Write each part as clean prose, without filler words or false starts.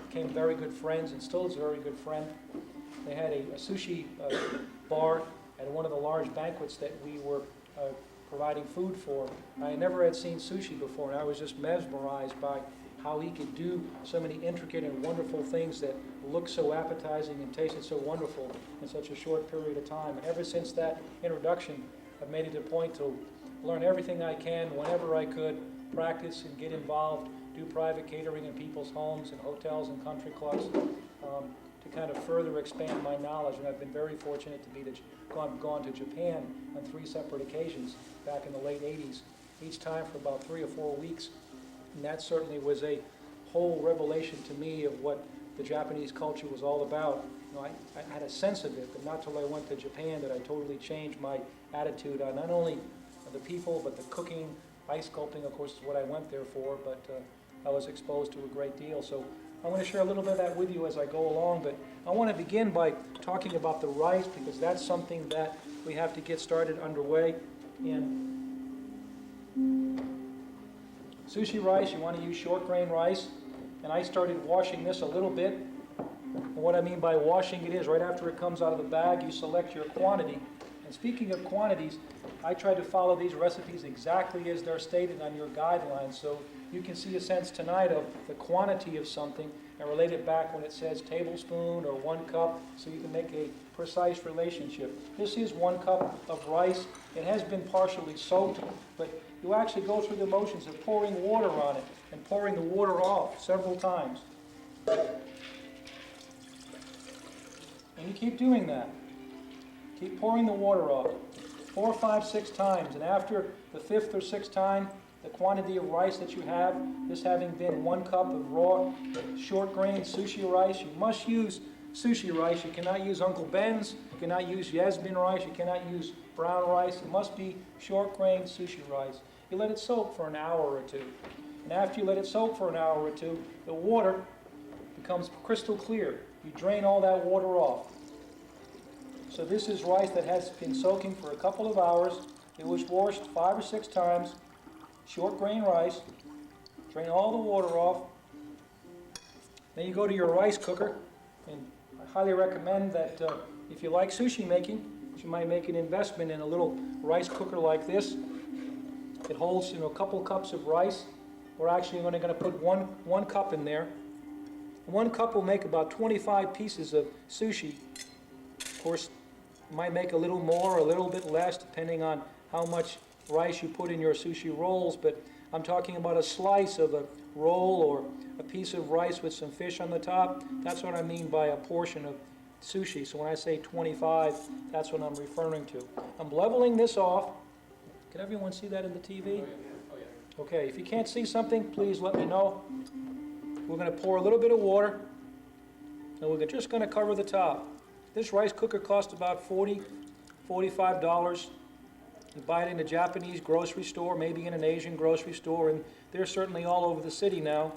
became very good friends and still is a very good friend. They had a sushi bar at one of the large banquets that we were providing food for. I never had seen sushi before, and I was just mesmerized by how he could do so many intricate and wonderful things that looked so appetizing and tasted so wonderful in such a short period of time. And ever since that introduction, I've made it a point to learn everything I can whenever I could, practice and get involved, do private catering in people's homes and hotels and country clubs, to kind of further expand my knowledge. And I've been very fortunate to be gone to Japan on 3 separate occasions back in the late 80s, each time for about 3 or 4 weeks. And that certainly was a whole revelation to me of what the Japanese culture was all about. You know, I had a sense of it, but not till I went to Japan did I totally change my attitude on not only the people, but the cooking. Ice sculpting, of course, is what I went there for, but I was exposed to a great deal. So I want to share a little bit of that with you as I go along, but I want to begin by talking about the rice, because that's something that we have to get started underway. And sushi rice, you want to use short grain rice, and I started washing this a little bit. And what I mean by washing it is right after it comes out of the bag, you select your quantity. And speaking of quantities, I try to follow these recipes exactly as they're stated on your guidelines, so you can see a sense tonight of the quantity of something and relate it back when it says tablespoon or 1 cup, so you can make a precise relationship. This is 1 cup of rice. It has been partially soaked, but you actually go through the motions of pouring water on it and pouring the water off several times. And you keep doing that. Keep pouring the water off 4, 5, 6 times, and after the 5th or 6th time, the quantity of rice that you have, this having been 1 cup of raw short grain sushi rice, you must use sushi rice. You cannot use Uncle Ben's, you cannot use Yasmin rice, you cannot use brown rice. It must be short grain sushi rice. You let it soak for an hour or 2. And after you let it soak for an hour or 2, the water becomes crystal clear. You drain all that water off. So this is rice that has been soaking for a couple of hours. It was washed 5 or 6 times. Short grain rice. Drain all the water off. Then you go to your rice cooker, and I highly recommend that if you like sushi making, you might make an investment in a little rice cooker like this. It holds, a couple cups of rice. We're actually only going to put one cup in there. 1 cup will make about 25 pieces of sushi. Of course, you might make a little more or a little bit less depending on how much rice you put in your sushi rolls, but I'm talking about a slice of a roll or a piece of rice with some fish on the top. That's what I mean by a portion of sushi. So when I say 25, that's what I'm referring to. I'm leveling this off. Can everyone see that in the TV? Okay, if you can't see something, please let me know. We're going to pour a little bit of water, and we're just going to cover the top. This rice cooker costs about $40, $45. You buy it in a Japanese grocery store, maybe in an Asian grocery store, and they're certainly all over the city now.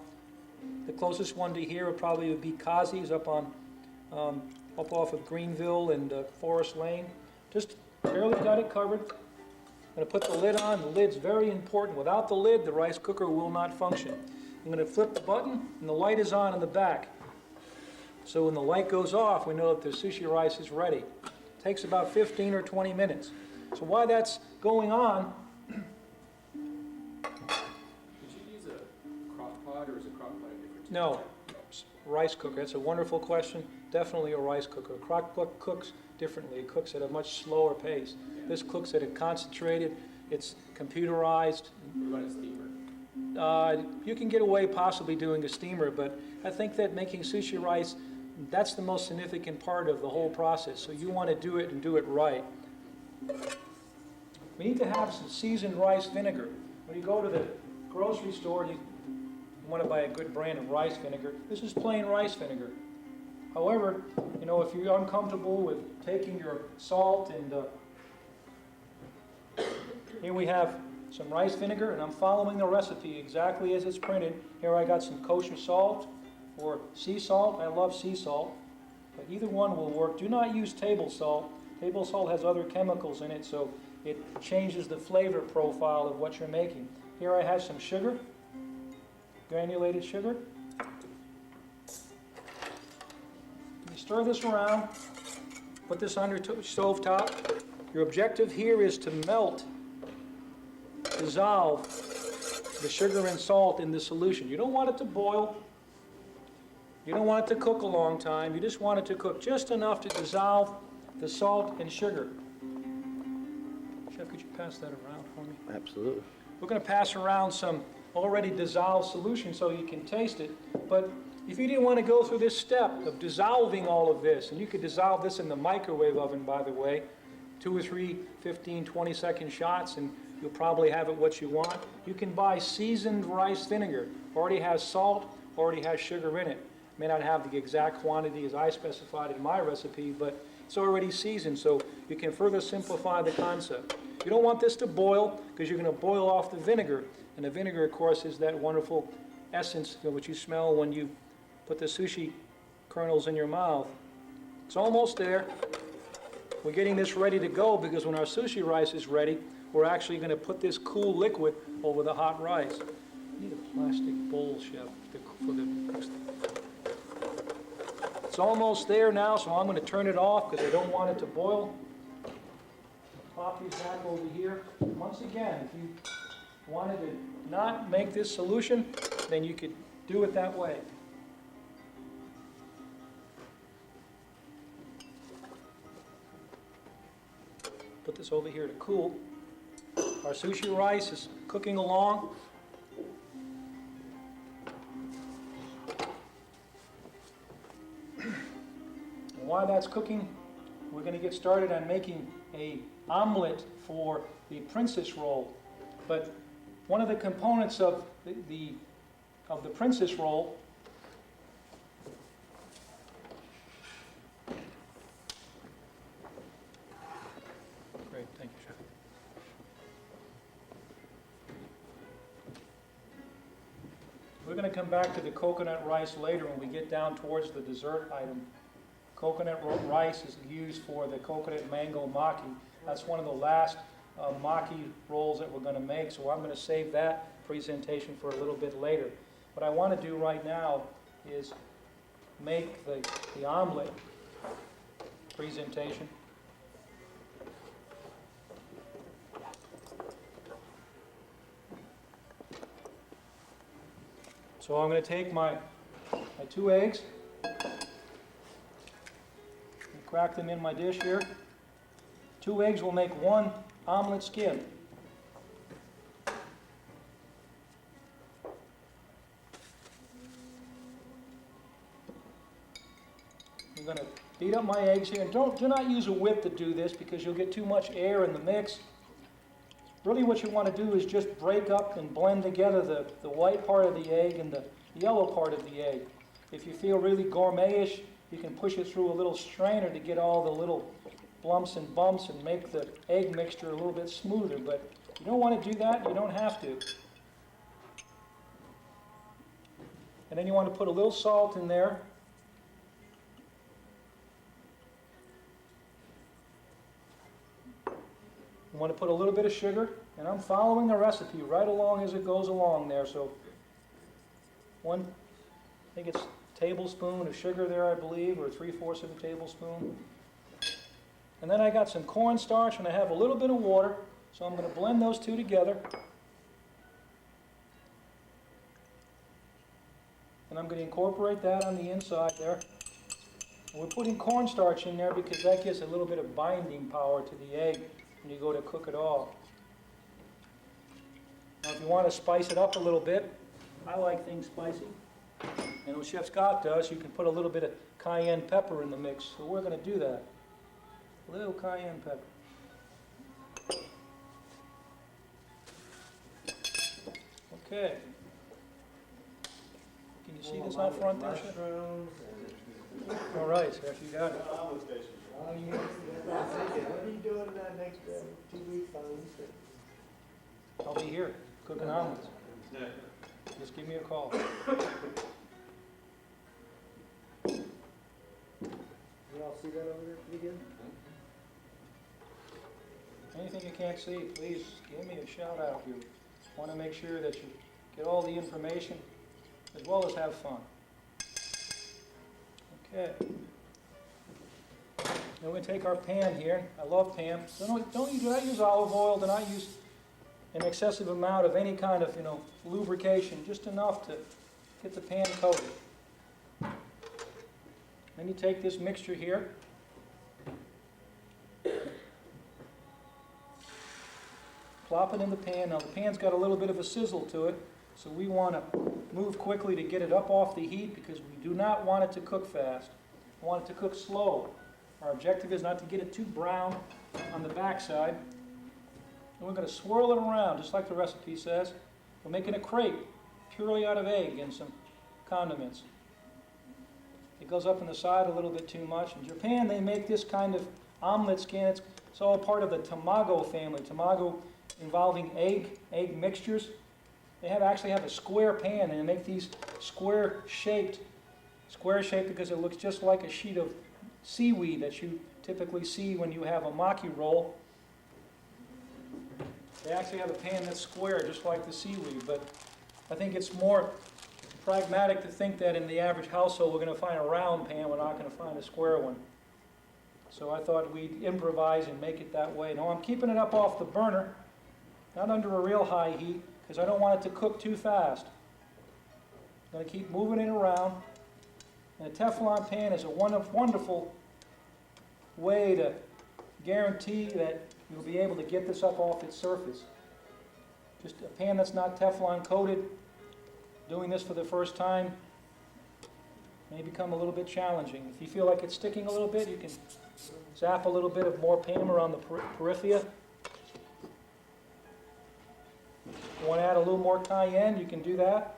The closest one to here would probably be Kazi's up off of Greenville and Forest Lane. Just barely got it covered. I'm going to put the lid on. The lid's very important. Without the lid, the rice cooker will not function. I'm going to flip the button, and the light is on in the back. So when the light goes off, we know that the sushi rice is ready. It takes about 15 or 20 minutes. So while that's going on... Did you use a crock pot, or is a crock pot a different? No, rice cooker. That's a wonderful question. Definitely a rice cooker. A crock pot cooks differently. It cooks at a much slower pace. Yeah. This cooks at a concentrated, it's computerized. What about a steamer? You can get away possibly doing a steamer, but I think that making sushi rice, that's the most significant part of the whole process. So you want to do it and do it right. We need to have some seasoned rice vinegar. When you go to the grocery store, you want to buy a good brand of rice vinegar. This is plain rice vinegar. However, if you're uncomfortable with taking your salt and here we have some rice vinegar, and I'm following the recipe exactly as it's printed. Here I got some kosher salt or sea salt. I love sea salt, but either one will work. Do not use table salt. Table salt has other chemicals in it, so it changes the flavor profile of what you're making. Here I have some sugar, granulated sugar. stir this around, put this under stove top. Your objective here is to melt, dissolve the sugar and salt in the solution. You don't want it to boil. You don't want it to cook a long time. You just want it to cook just enough to dissolve the salt and sugar. Chef, could you pass that around for me? Absolutely. We're going to pass around some already dissolved solution so you can taste it. But if you didn't want to go through this step of dissolving all of this, and you could dissolve this in the microwave oven, by the way, 2 or 3, 15, 20-second shots, and you'll probably have it what you want. You can buy seasoned rice vinegar. Already has salt, already has sugar in it. May not have the exact quantity as I specified in my recipe, but it's already seasoned, so you can further simplify the concept. You don't want this to boil, because you're going to boil off the vinegar. And the vinegar, of course, is that wonderful essence which you smell when you put the sushi kernels in your mouth. It's almost there. We're getting this ready to go, because when our sushi rice is ready, we're actually going to put this cool liquid over the hot rice. I need a plastic bowl, Chef, for the... It's almost there now, so I'm going to turn it off because I don't want it to boil. Pop these back over here. Once again, if you wanted to not make this solution, then you could do it that way. Put this over here to cool. Our sushi rice is cooking along. And while that's cooking, we're going to get started on making an omelet for the princess roll. But one of the components of the princess roll Great, thank you, Chef. We're going to come back to the coconut rice later when we get down towards the dessert item. Coconut rice is used for the coconut mango maki. That's one of the last maki rolls that we're going to make, so I'm going to save that presentation for a little bit later. What I want to do right now is make the omelet presentation. So I'm going to take my 2 eggs, crack them in my dish here. 2 eggs will make 1 omelet skin. I'm going to beat up my eggs here, and do not use a whip to do this because you'll get too much air in the mix. Really what you want to do is just break up and blend together the white part of the egg and the yellow part of the egg. If you feel really gourmetish, you can push it through a little strainer to get all the little lumps and bumps and make the egg mixture a little bit smoother. But you don't want to do that, you don't have to. And then you want to put a little salt in there. You want to put a little bit of sugar, and I'm following the recipe right along as it goes along there. So I think it's a tablespoon of sugar there, I believe, or 3/4 of a tablespoon. And then I got some cornstarch, and I have a little bit of water, so I'm going to blend those two together. And I'm going to incorporate that on the inside there. And we're putting cornstarch in there because that gives a little bit of binding power to the egg when you go to cook it all. Now if you want to spice it up a little bit, I like things spicy. And what Chef Scott does, you can put a little bit of cayenne pepper in the mix. So we're going to do that. A little cayenne pepper. Okay. Can you see this out front there, Chef? All right, Chef, you got it. Oh, yeah. What are you doing in that next 2 weeks on Easter? I'll be here, cooking omelets. Just give me a call. You all see that over there pretty good? Anything you can't see, please give me a shout out. You want to make sure that you get all the information as well as have fun. Okay. Then we're going to take our pan here. I love pan. Do not use olive oil. Do not use an excessive amount of any kind of, lubrication. Just enough to get the pan coated. Then you take this mixture here. Plop it in the pan. Now the pan's got a little bit of a sizzle to it, so we want to move quickly to get it up off the heat because we do not want it to cook fast. We want it to cook slow. Our objective is not to get it too brown on the backside. And we're going to swirl it around just like the recipe says. We're making a crepe purely out of egg and some condiments. It goes up in the side a little bit too much. In Japan they make this kind of omelet skin. It's all part of the tamago family. Tamago involving egg mixtures. They actually have a square pan, and they make these square shaped because it looks just like a sheet of seaweed that you typically see when you have a maki roll. They actually have a pan that's square, just like the seaweed, but I think it's more pragmatic to think that in the average household we're going to find a round pan, we're not going to find a square one. So I thought we'd improvise and make it that way. Now I'm keeping it up off the burner, not under a real high heat, because I don't want it to cook too fast. I'm going to keep moving it around. And a Teflon pan is a wonderful way to guarantee that you'll be able to get this up off its surface. Just a pan that's not Teflon coated, doing this for the first time, may become a little bit challenging. If you feel like it's sticking a little bit, you can zap a little bit of more pan around the periphery. If you want to add a little more cayenne, you can do that.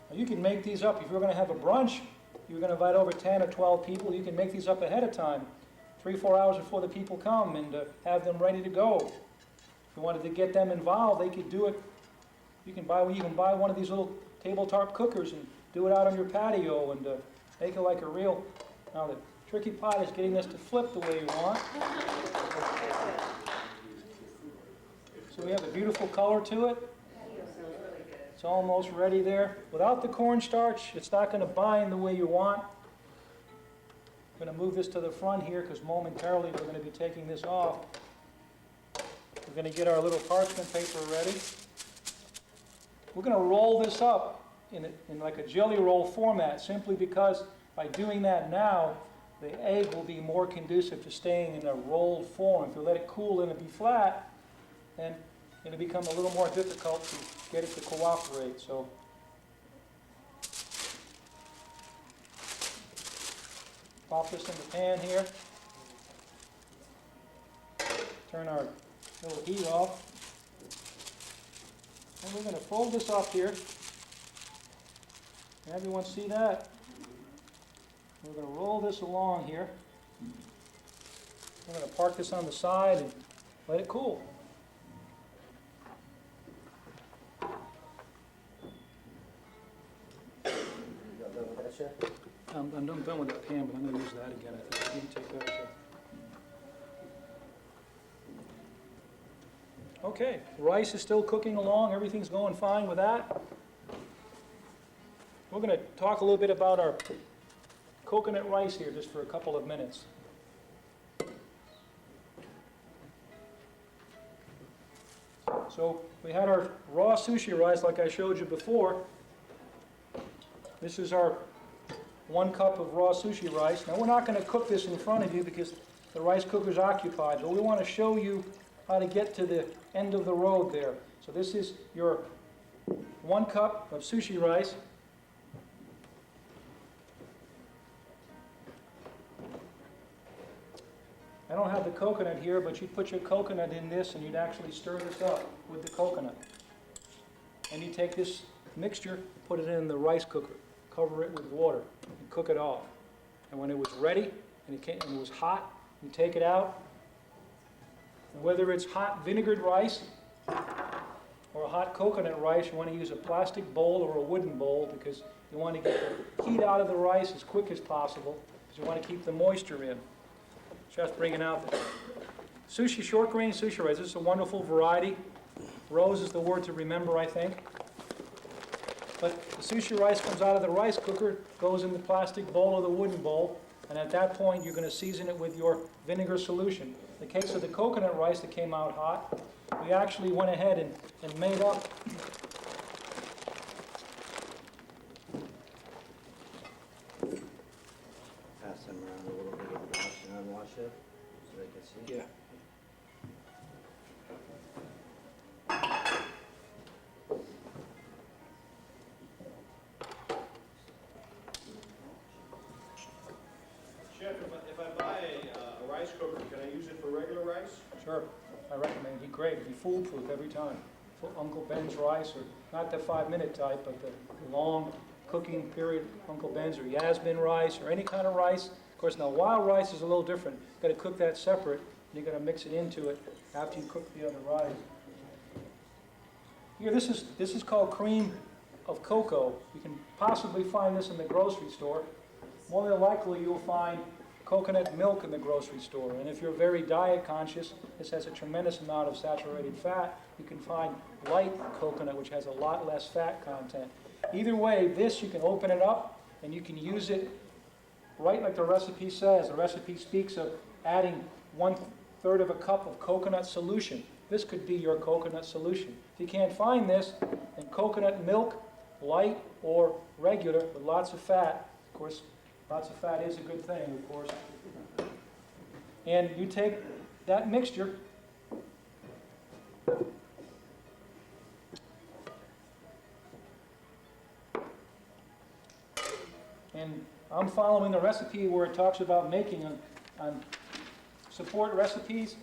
Now you can make these up. If you're going to have a brunch, you're going to invite over 10 or 12 people, you can make these up ahead of time, 3-4 hours before the people come, and have them ready to go. If you wanted to get them involved, they could do it. You can even buy one of these little tabletop cookers and do it out on your patio and make it like a real... Now the tricky part is getting this to flip the way you want. So we have a beautiful color to it. It's almost ready there. Without the cornstarch, it's not going to bind the way you want. I'm going to move this to the front here because momentarily we're going to be taking this off. We're going to get our little parchment paper ready. We're going to roll this up in like a jelly roll format simply because by doing that now, the egg will be more conducive to staying in a rolled form. If you let it cool and it be flat, then it'll become a little more difficult to get it to cooperate. So pop this in the pan here. Turn our little heat off. And we're going to fold this up here. Can everyone see that? We're going to roll this along here. We're going to park this on the side and let it cool. I'm done with that pan, but I'm going to use that again. I think you can take that out. Okay, rice is still cooking along. Everything's going fine with that. We're going to talk a little bit about our coconut rice here just for a couple of minutes. So we had our raw sushi rice like I showed you before. This is our 1 cup of raw sushi rice. Now we're not going to cook this in front of you because the rice cooker's occupied, but we want to show you how to get to the end of the road there. So this is your 1 cup of sushi rice. I don't have the coconut here, but you'd put your coconut in this and you'd actually stir this up with the coconut. And you take this mixture, put it in the rice cooker, cover it with water, and cook it off. And when it was ready, and it was hot, you take it out. And whether it's hot vinegared rice or a hot coconut rice, you want to use a plastic bowl or a wooden bowl because you want to get the heat out of the rice as quick as possible because you want to keep the moisture in. Just bringing out the sushi, short grain sushi rice. This is a wonderful variety. Rose is the word to remember, I think. But the sushi rice comes out of the rice cooker, goes in the plastic bowl or the wooden bowl, and at that point, you're going to season it with your vinegar solution. In the case of the coconut rice that came out hot, we actually went ahead and made up Pass them around a little bit and wash and unwash it, so they can see. Yeah. Chef, if I buy a rice cooker, can I use it for regular rice? Sure, I recommend, it'd be great, it'd be foolproof every time. For Uncle Ben's rice, or not the 5-minute type, but the long cooking period, Uncle Ben's or Yasmin rice, or any kind of rice. Of course, now wild rice is a little different. You've got to cook that separate, and you've got to mix it into it after you cook the other rice. Here, this is called cream of cocoa. You can possibly find this in the grocery store. More than likely, you'll find coconut milk in the grocery store. And if you're very diet conscious, this has a tremendous amount of saturated fat. You can find light coconut, which has a lot less fat content. Either way, this, you can open it up, and you can use it right like the recipe says. The recipe speaks of adding 1/3 of a cup of coconut solution. This could be your coconut solution. If you can't find this, then coconut milk, light or regular, with lots of fat. Of course, lots of fat is a good thing, of course. And you take that mixture, and I'm following the recipe where it talks about making on support recipes.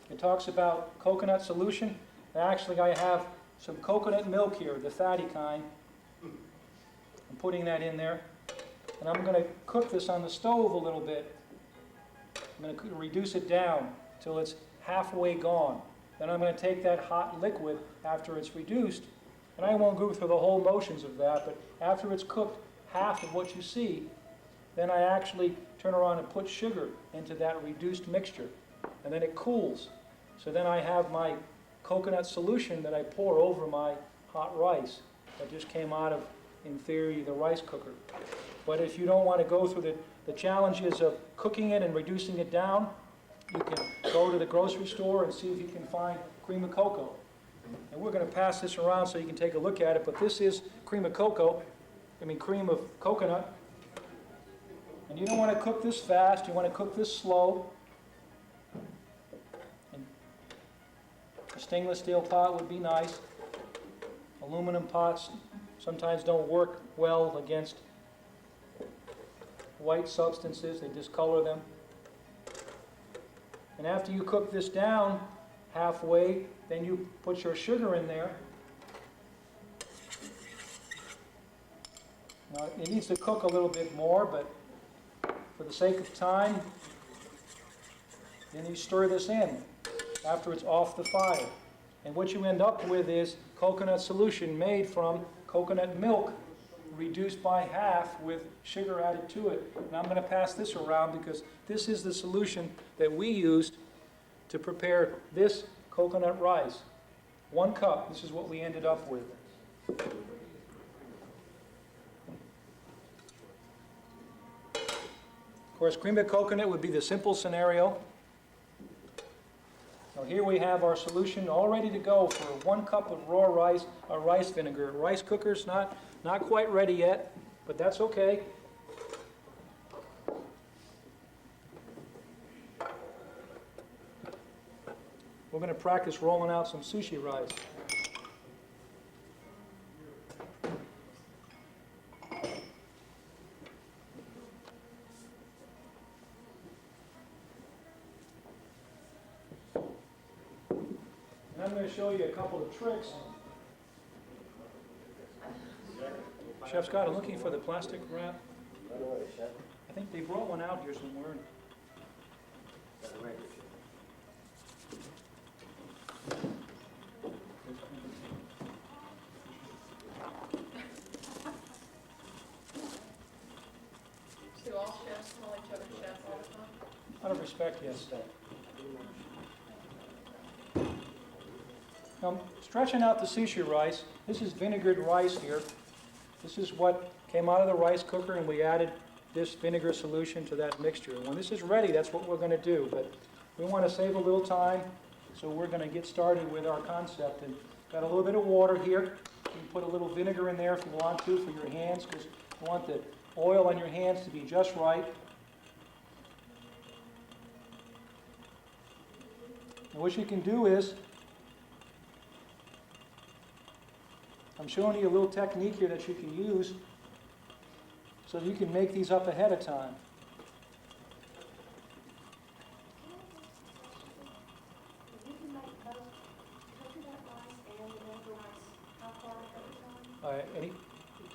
It talks about coconut solution. Actually, I have some coconut milk here, the fatty kind. I'm putting that in there. And I'm going to cook this on the stove a little bit. I'm going to reduce it down till it's halfway gone. Then I'm going to take that hot liquid after it's reduced, and I won't go through the whole motions of that, but after it's cooked half of what you see, then I actually turn around and put sugar into that reduced mixture, and then it cools. So then I have my coconut solution that I pour over my hot rice that just came out of, in theory, the rice cooker. But if you don't want to go through the challenges of cooking it and reducing it down, you can go to the grocery store and see if you can find cream of cocoa. And we're going to pass this around so you can take a look at it, but this is cream of cocoa, cream of coconut. And you don't want to cook this fast, you want to cook this slow. And a stainless steel pot would be nice. Aluminum pots sometimes don't work well against white substances, they discolor them. And after you cook this down halfway, then you put your sugar in there. Now, it needs to cook a little bit more, but for the sake of time, then you stir this in after it's off the fire. And what you end up with is coconut solution made from coconut milk reduced by half with sugar added to it. And I'm going to pass this around because this is the solution that we used to prepare this coconut rice. 1 cup, this is what we ended up with. Of course, cream of coconut would be the simple scenario. Now here we have our solution all ready to go for 1 cup of raw rice, rice vinegar. Rice cooker's not quite ready yet, but that's okay. We're going to practice rolling out some sushi rice. And I'm going to show you a couple of tricks. Chef Scott, I'm looking for the plastic wrap. Right away, Chef. I think they brought one out here somewhere. Right. Do all chefs call each other chef all the time? Out of respect, yes. Now, stretching out the sushi rice, this is vinegared rice here. This is what came out of the rice cooker, and we added this vinegar solution to that mixture. And when this is ready, that's what we're going to do. But we want to save a little time, so we're going to get started with our concept. And got a little bit of water here. You can put a little vinegar in there if you want to for your hands, because you want the oil on your hands to be just right. And what you can do is, I'm showing you a little technique here that you can use so you can make these up ahead of time. You can make both coconut rice and vanilla rice. How far ahead of time?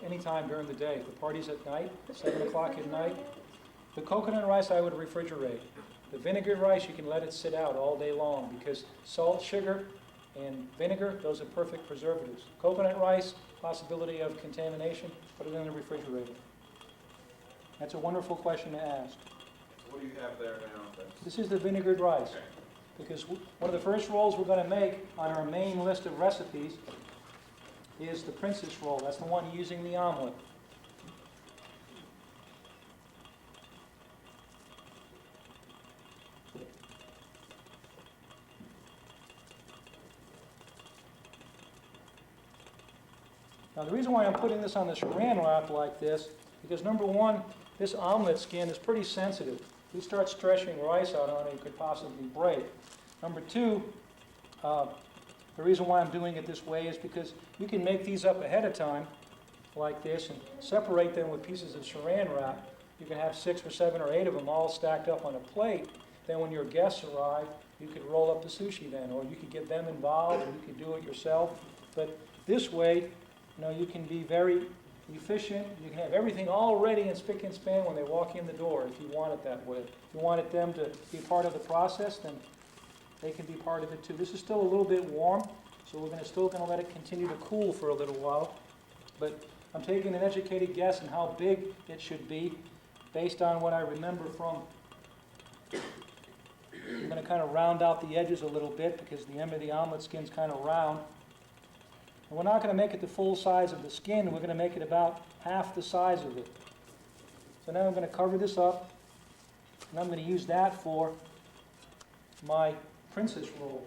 Any time during the day. If the party's at night, 7 o'clock at night. The coconut rice I would refrigerate. The vinegar rice, you can let it sit out all day long because salt, sugar, and vinegar, those are perfect preservatives. Coconut rice, possibility of contamination, put it in the refrigerator. That's a wonderful question to ask. So what do you have there now? This is the vinegared rice, because one of the first rolls we're going to make on our main list of recipes is the princess roll. That's the one using the omelet. Now the reason why I'm putting this on the saran wrap like this, because number one, this omelet skin is pretty sensitive. If you start stretching rice out on it, it could possibly break. Number two, the reason why I'm doing it this way is because you can make these up ahead of time like this and separate them with pieces of saran wrap. You can have 6 or 7 or 8 of them all stacked up on a plate. Then when your guests arrive, you could roll up the sushi then, or you could get them involved, or you could do it yourself. But this way, you can be very efficient. You can have everything all ready and spick and span when they walk in the door if you want it that way. If you wanted them to be part of the process, then they can be part of it too. This is still a little bit warm, so we're still going to let it continue to cool for a little while. But I'm taking an educated guess on how big it should be based on what I remember from. I'm going to kind of round out the edges a little bit because the end of the omelet skin's kind of round. And we're not going to make it the full size of the skin. We're going to make it about half the size of it. So now I'm going to cover this up, and I'm going to use that for my princess roll.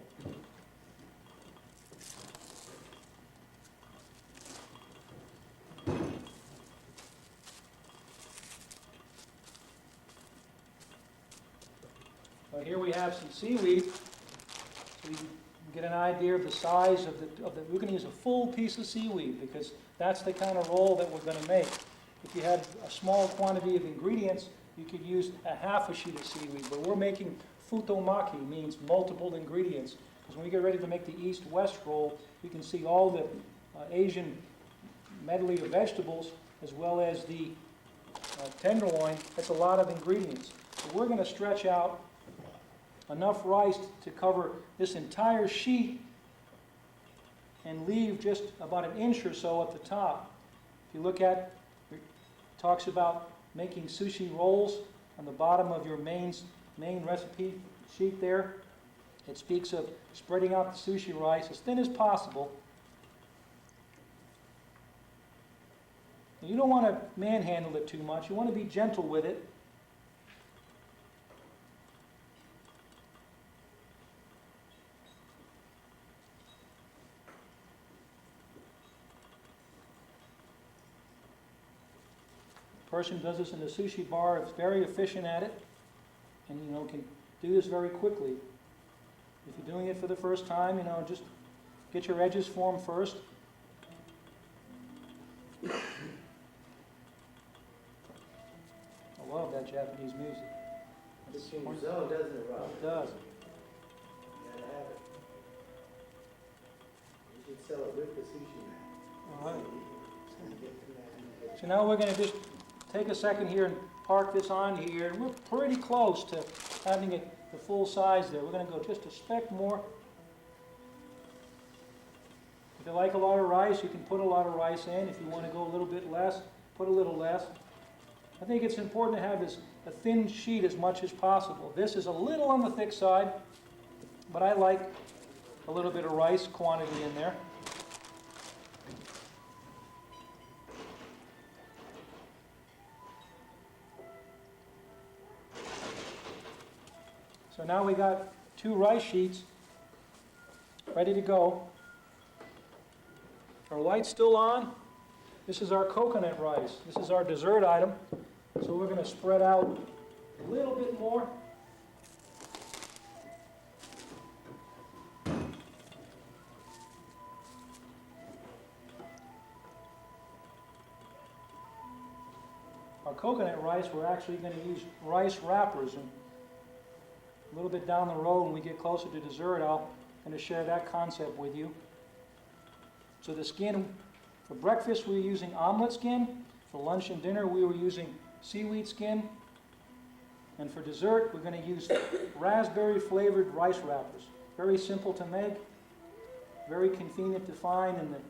Well, here we have some seaweed, so you can get an idea of the size of the. We're going to use a full piece of seaweed because that's the kind of roll that we're going to make. If you had a small quantity of ingredients, you could use a half a sheet of seaweed, but we're making futomaki, means multiple ingredients. Because when we get ready to make the east-west roll, you can see all the Asian medley of vegetables as well as the tenderloin. That's a lot of ingredients. So we're going to stretch out enough rice to cover this entire sheet and leave just about an inch or so at the top. If you look at, it talks about making sushi rolls on the bottom of your main recipe sheet there. It speaks of spreading out the sushi rice as thin as possible. And you don't want to manhandle it too much. You want to be gentle with it. Person does this in the sushi bar is very efficient at it, and can do this very quickly. If you're doing it for the first time, just get your edges formed first. I love that Japanese music. It's in your zone, doesn't it, Rob? It does. You gotta have it. You should sell it with the sushi mat. All right. Get to So now we're going to just take a second here and park this on here. And we're pretty close to having it the full size there. We're going to go just a speck more. If you like a lot of rice, you can put a lot of rice in. If you want to go a little bit less, put a little less. I think it's important to have a thin sheet as much as possible. This is a little on the thick side, but I like a little bit of rice quantity in there. So now we got 2 rice sheets ready to go. Our light's still on. This is our coconut rice. This is our dessert item. So we're going to spread out a little bit more. Our coconut rice, we're actually going to use rice wrappers. And a little bit down the road, when we get closer to dessert, I'm going to share that concept with you. So the skin, for breakfast we were using omelet skin. For lunch and dinner we were using seaweed skin. And for dessert we're going to use raspberry flavored rice wrappers. Very simple to make, very convenient to find in the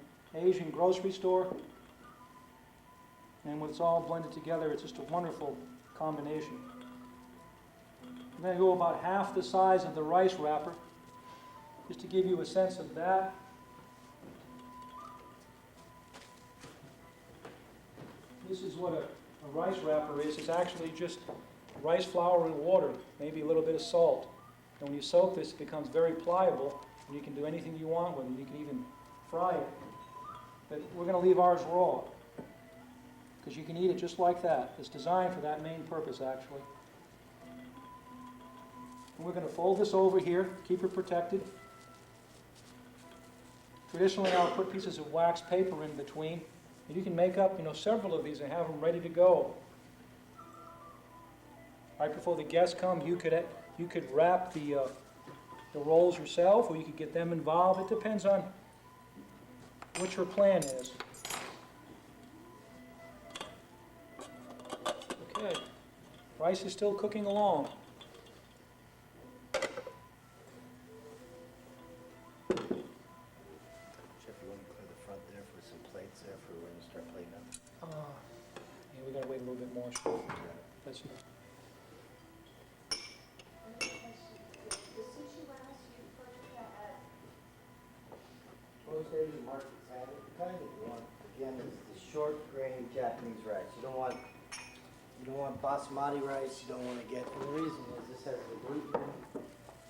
Asian grocery store. And when it's all blended together, it's just a wonderful combination. I'm going to go about half the size of the rice wrapper, just to give you a sense of that. This is what a rice wrapper is. It's actually just rice flour and water, maybe a little bit of salt. And when you soak this, it becomes very pliable, and you can do anything you want with it. You can even fry it. But we're going to leave ours raw, because you can eat it just like that. It's designed for that main purpose, actually. And we're going to fold this over here, keep it protected. Traditionally, I'll put pieces of wax paper in between. And you can make up, several of these and have them ready to go. Right before the guests come, you could wrap the rolls yourself, or you could get them involved. It depends on what your plan is. Okay, rice is still cooking along. Jeff, you want to clear the front there for some plates there for when you start plating up? Yeah, we gotta wait a little bit more. That's The sushi rice, you purchased that at Most Asian markets have it, kind of want, again, it's the short grain Japanese rice. You don't want basmati rice, you don't want to get, and the reason is this has the gluten,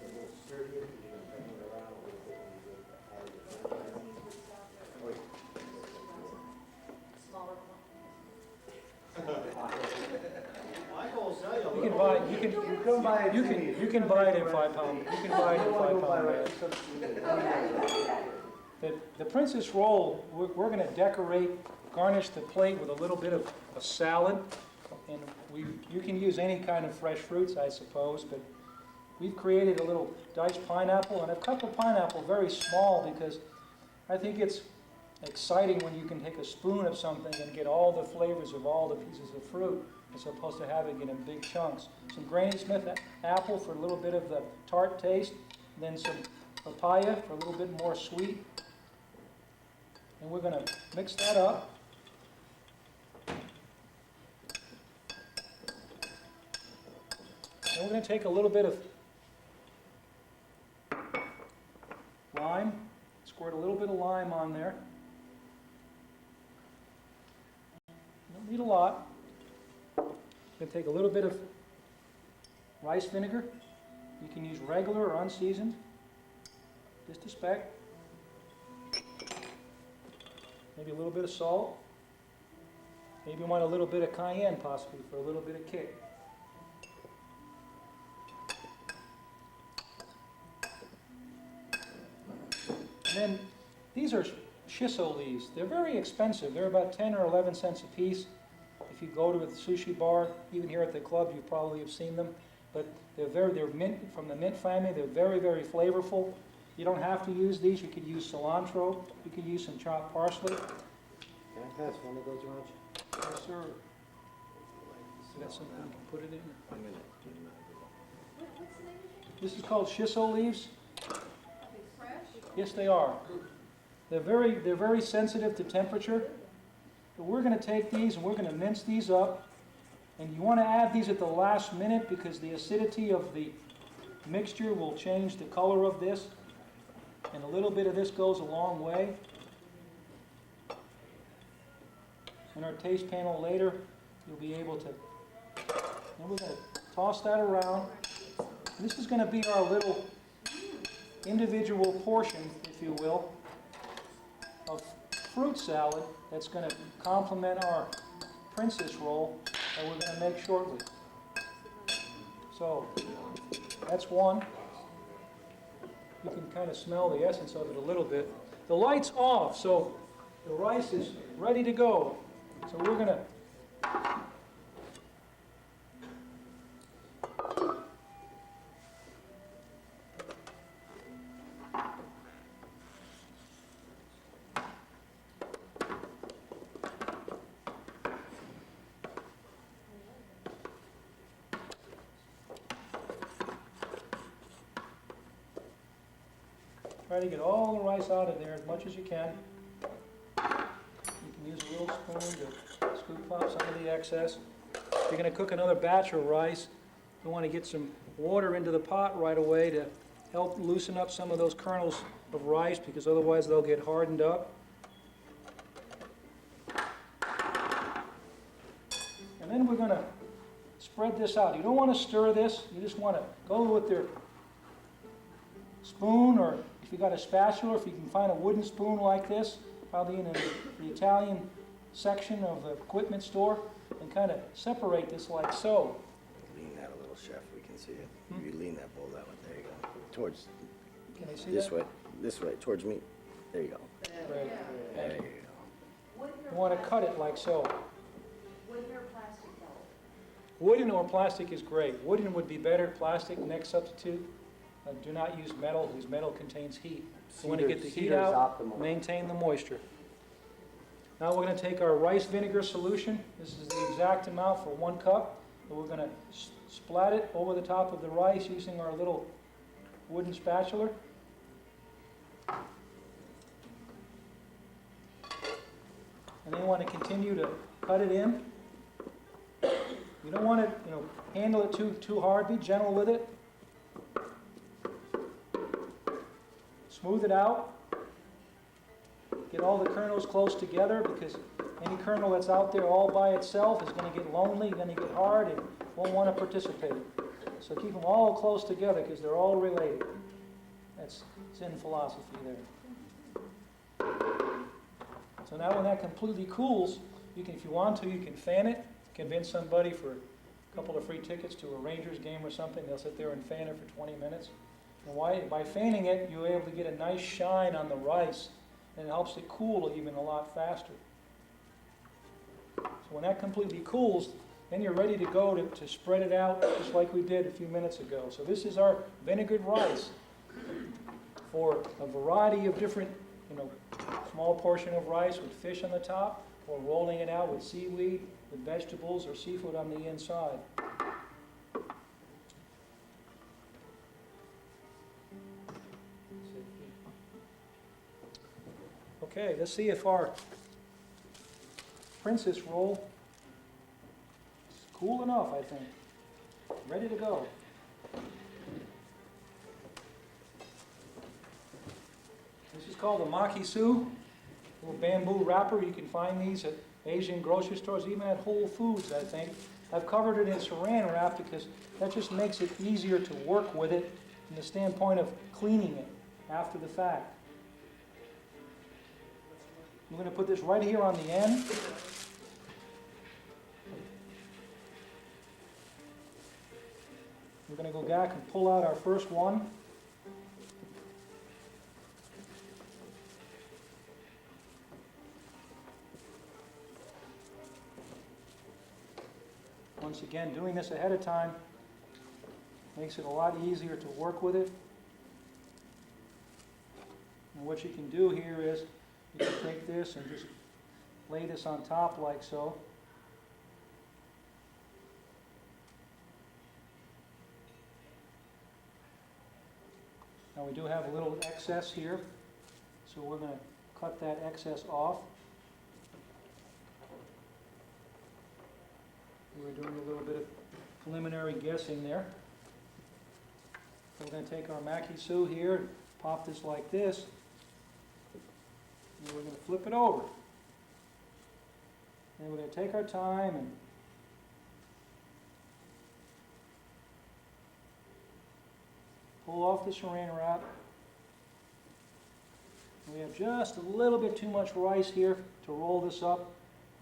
it's a little sturdier, because you're going to bring it around a little bit when you go add it to the rice. Oh, yeah. Smaller Michael will sell you a You can little. buy, You come by it. you can buy it in 5-pound. You can buy it in 5-pound bags. The Princess Roll, we're going to decorate, garnish the plate with a little bit of a salad. And you can use any kind of fresh fruits, I suppose, but we've created a little diced pineapple, and I've cut the pineapple very small because I think it's exciting when you can take a spoon of something and get all the flavors of all the pieces of fruit, as opposed to having it in big chunks. Some Granny Smith apple for a little bit of the tart taste, then some papaya for a little bit more sweet. And we're going to mix that up. And we're going to take a little bit of lime, squirt a little bit of lime on there. You don't need a lot. I'm going to take a little bit of rice vinegar. You can use regular or unseasoned, just a speck. Maybe a little bit of salt. Maybe you want a little bit of cayenne possibly for a little bit of kick. And then these are shiso leaves. They're very expensive. They're about 10 or 11 cents a piece. If you go to a sushi bar, even here at the club, you probably have seen them. But they're mint, from the mint family. They're very, very flavorful. You don't have to use these. You could use cilantro. You could use some chopped parsley. Can I pass one of those around? Yes, sir. You got something you can put it in? I'm gonna What's the name of it? This is called shiso leaves. Fresh? Yes, they are. They're very sensitive to temperature. But we're going to take these and we're going to mince these up. And you want to add these at the last minute because the acidity of the mixture will change the color of this. And a little bit of this goes a long way. In our taste panel later, you'll be able to, and we're going to toss that around. This is going to be our little individual portion, if you will, of fruit salad that's going to complement our princess roll that we're going to make shortly. So, that's one. You can kind of smell the essence of it a little bit. The light's off, so the rice is ready to go. So we're going to try to get all the rice out of there as much as you can. You can use a little spoon to scoop out some of the excess. If you're going to cook another batch of rice, you want to get some water into the pot right away to help loosen up some of those kernels of rice, because otherwise they'll get hardened up. And then we're going to spread this out. You don't want to stir this. You just want to go with your spoon, or if you got a spatula, if you can find a wooden spoon like this, probably in the Italian section of the equipment store, and kind of separate this like so. Lean that a little, Chef, we can see it. You lean that bowl that way, there you go. Towards, Can I see this that? way, towards me. There you go. Right. There you go. You want to cut it like so. Wooden or plastic bowl? Wooden or plastic is great. Wooden would be better. Plastic, next substitute. Do not use metal, because metal contains heat. You want to get the heat Cedar's out, optimal. maintain the moisture. Now we're going to take our rice vinegar solution. This is the exact amount for 1 cup. And we're going to splat it over the top of the rice using our little wooden spatula. And then you want to continue to cut it in. You don't want to, handle it too hard. Be gentle with it. Smooth it out. Get all the kernels close together, because any kernel that's out there all by itself is going to get lonely, going to get hard, and won't want to participate. So keep them all close together, because they're all related. That's Zen philosophy there. So now when that completely cools, you can, if you want to, you can fan it. Convince somebody for a couple of free tickets to a Rangers game or something. They'll sit there and fan it for 20 minutes. And by fanning it, you're able to get a nice shine on the rice, and it helps it cool even a lot faster. So when that completely cools, then you're ready to go to spread it out just like we did a few minutes ago. So this is our vinegared rice for a variety of different, small portion of rice with fish on the top, or rolling it out with seaweed, with vegetables or seafood on the inside. Okay, let's see if our princess roll is cool enough, I think. Ready to go. This is called a makisu, little bamboo wrapper. You can find these at Asian grocery stores, even at Whole Foods, I think. I've covered it in saran wrap because that just makes it easier to work with it from the standpoint of cleaning it after the fact. I'm going to put this right here on the end. We're going to go back and pull out our first one. Once again, doing this ahead of time makes it a lot easier to work with it. And what you can do here is you can take this and just lay this on top like so. Now we do have a little excess here, so we're going to cut that excess off. We're doing a little bit of preliminary guessing there. So we're going to take our makisu here and pop this like this. And we're going to flip it over. And we're going to take our time and pull off the saran wrap. We have just a little bit too much rice here to roll this up.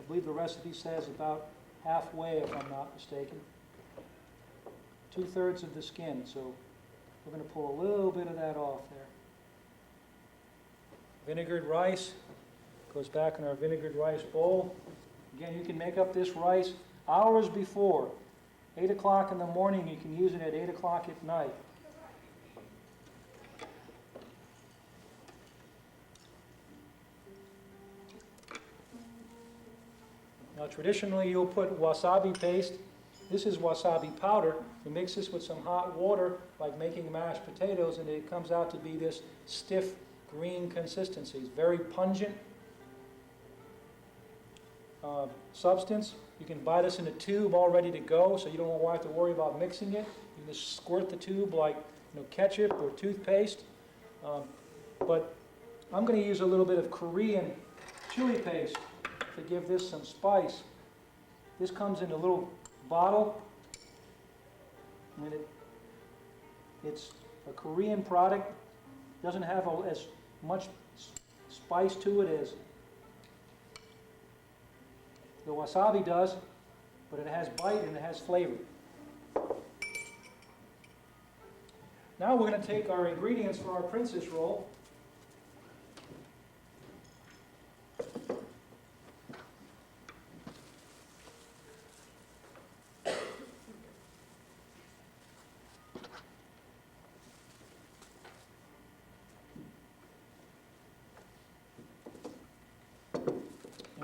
I believe the recipe says about halfway, if I'm not mistaken. 2/3 of the skin, so we're going to pull a little bit of that off there. Vinegared rice goes back in our vinegared rice bowl. Again, you can make up this rice hours before. 8 o'clock in the morning, you can use it at 8 o'clock at night. Now, traditionally, you'll put wasabi paste. This is wasabi powder. You mix this with some hot water, like making mashed potatoes, and it comes out to be this stiff green consistency. It's very pungent substance. You can buy this in a tube all ready to go, so you don't have to worry about mixing it. You can just squirt the tube like ketchup or toothpaste. But I'm going to use a little bit of Korean chili paste to give this some spice. This comes in a little bottle, and it's a Korean product. Doesn't have as much spice to it as the wasabi does, but it has bite and it has flavor. Now we're going to take our ingredients for our princess roll.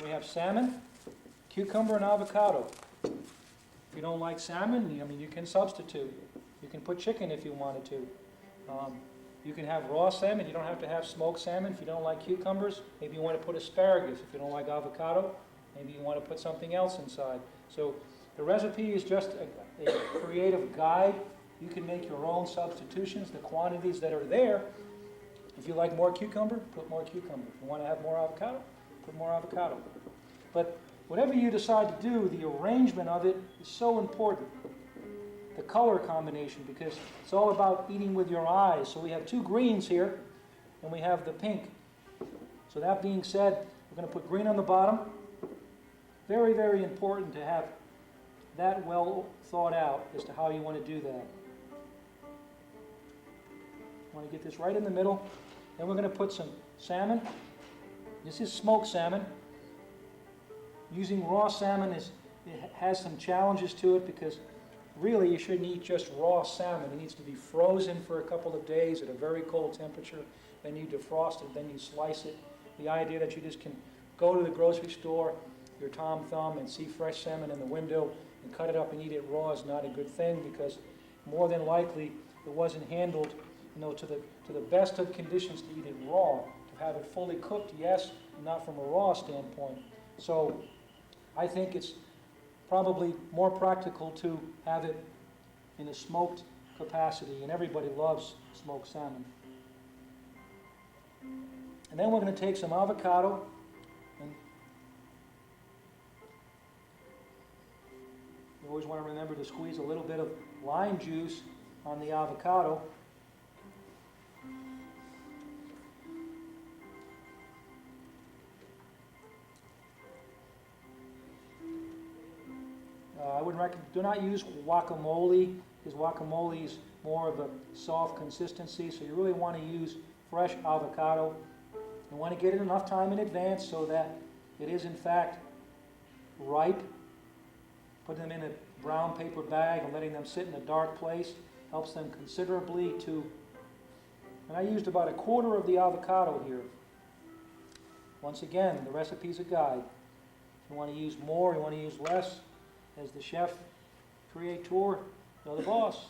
We have salmon, cucumber, and avocado. If you don't like salmon, you can substitute. You can put chicken if you wanted to. You can have raw salmon. You don't have to have smoked salmon. If you don't like cucumbers, maybe you want to put asparagus. If you don't like avocado, maybe you want to put something else inside. So the recipe is just a creative guide. You can make your own substitutions, the quantities that are there. If you like more cucumber, put more cucumber. If you want to have more avocado, put more avocado. But whatever you decide to do, the arrangement of it is so important. The color combination, because it's all about eating with your eyes. So we have two greens here, and we have the pink. So that being said, we're going to put green on the bottom. Very, very important to have that well thought out as to how you want to do that. You want to get this right in the middle. Then we're going to put some salmon. This is smoked salmon. Using raw salmon it has some challenges to it, because really you shouldn't eat just raw salmon. It needs to be frozen for a couple of days at a very cold temperature. Then you defrost it, then you slice it. The idea that you just can go to the grocery store, your Tom Thumb, and see fresh salmon in the window and cut it up and eat it raw is not a good thing, because more than likely it wasn't handled to the best of conditions to eat it raw. To have it fully cooked, yes, not from a raw standpoint. So I think it's probably more practical to have it in a smoked capacity, and everybody loves smoked salmon. And then we're going to take some avocado, and you always want to remember to squeeze a little bit of lime juice on the avocado. Do not use guacamole, because guacamole is more of a soft consistency, so you really want to use fresh avocado. You want to get it enough time in advance so that it is in fact ripe. Put them in a brown paper bag and letting them sit in a dark place helps them considerably to, and I used about 1/4 of the avocado here. Once again, the recipe's a guide. You want to use more, you want to use less. As the chef creator, you're the boss.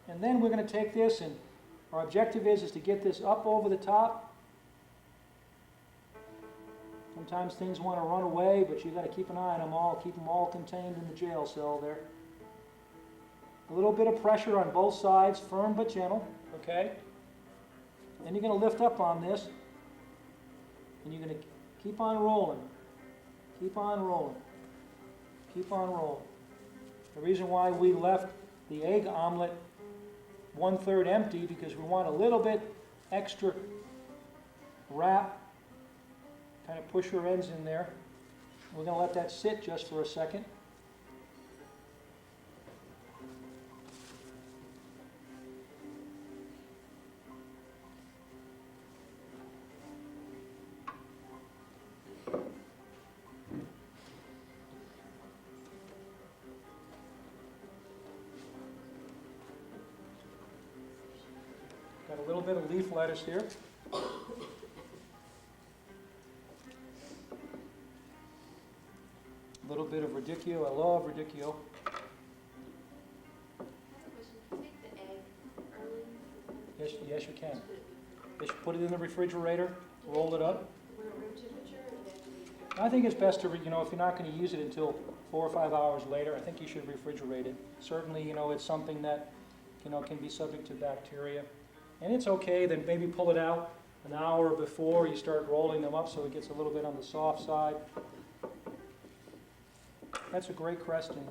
And then we're going to take this, and our objective is to get this up over the top. Sometimes things want to run away, but you've got to keep an eye on them all, keep them all contained in the jail cell there. A little bit of pressure on both sides, firm but gentle, okay? Then you're going to lift up on this, and you're going to keep on rolling. Keep on rolling. Keep on rolling. The reason why we left the egg omelet 1/3 empty, because we want a little bit extra wrap. Kind of push your ends in there. We're going to let that sit just for a second. Got a little bit of leaf lettuce here. A little bit of radicchio. I love radicchio. Take the egg early. Yes, you can. Just put it in the refrigerator, roll it up. When room temperature, and then I think it's best to, if you're not going to use it until 4 or 5 hours later, I think you should refrigerate it. Certainly, it's something that, can be subject to bacteria. And it's okay, then maybe pull it out an hour before you start rolling them up so it gets a little bit on the soft side. That's a great cresting.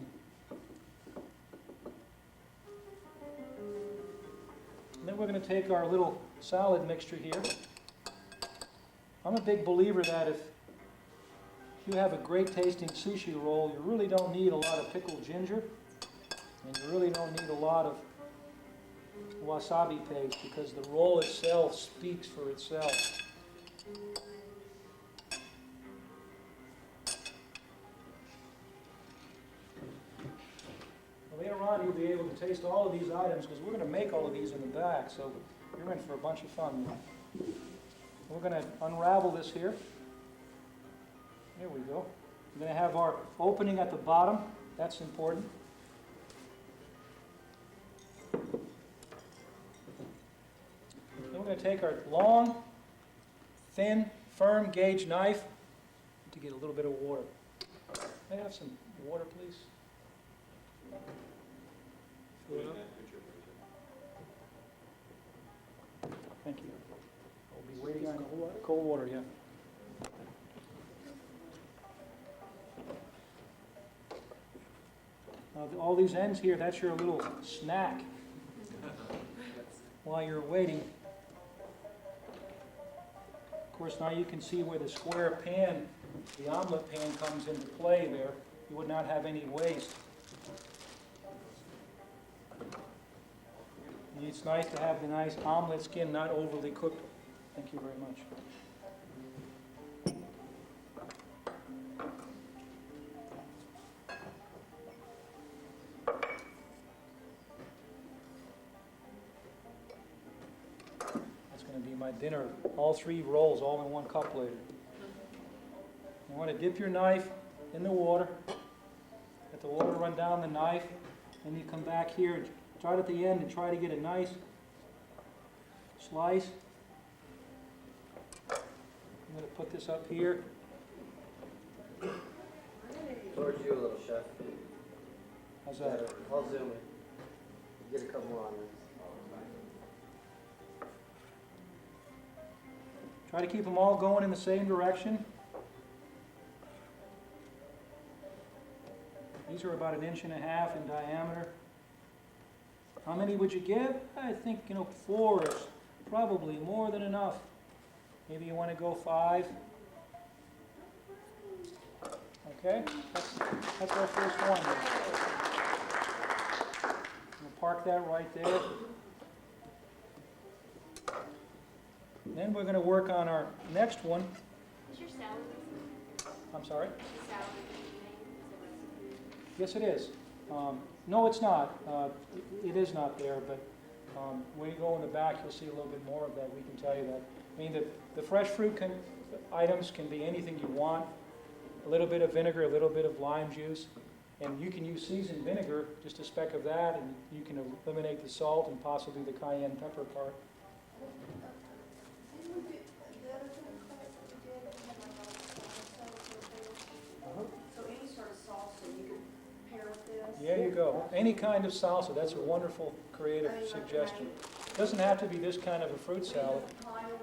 And then we're going to take our little salad mixture here. I'm a big believer that if you have a great tasting sushi roll, you really don't need a lot of pickled ginger, and you really don't need a lot of wasabi paste, because the roll itself speaks for itself. Later on, you'll be able to taste all of these items, because we're going to make all of these in the back, so you're in for a bunch of fun. We're going to unravel this here. There we go. We're going to have our opening at the bottom. That's important. Then we're going to take our long, thin, firm gauge knife to get a little bit of water. May I have some water, please? Fill it up. Thank you. I'll be waiting on cold water, yeah. All these ends here, that's your little snack while you're waiting. Of course, now you can see where the square pan, the omelet pan, comes into play there. You would not have any waste. And it's nice to have the nice omelet skin, not overly cooked. Thank you very much. That's going to be my dinner. All 3 rolls, all in 1 cup later. You want to dip your knife in the water. Let the water run down the knife. Then you come back here and start at the end and try to get a nice slice. I'm going to put this up here. Towards you a little, chef. How's that? I'll zoom in. Get a couple more on this. Try to keep them all going in the same direction. These are about 1.5 inches in diameter. How many would you give? I think, 4 is probably more than enough. Maybe you want to go 5. Okay, that's our first one. We'll park that right there. Then we're going to work on our next one. Is your salad I'm sorry? the salad that you made? Is a recipe? Yes, it is. No, it's not. It is not there, but when you go in the back, you'll see a little bit more of that. We can tell you that. I mean, the fresh fruit items can be anything you want. A little bit of vinegar, a little bit of lime juice. And you can use seasoned vinegar, just a speck of that, and you can eliminate the salt and possibly the cayenne pepper part. And we did, the other thing class that we did, we had like a salsa. So any sort of salsa you could pair with this. There you go. Any kind of salsa. That's a wonderful creative suggestion. Doesn't have to be this kind of a fruit salad.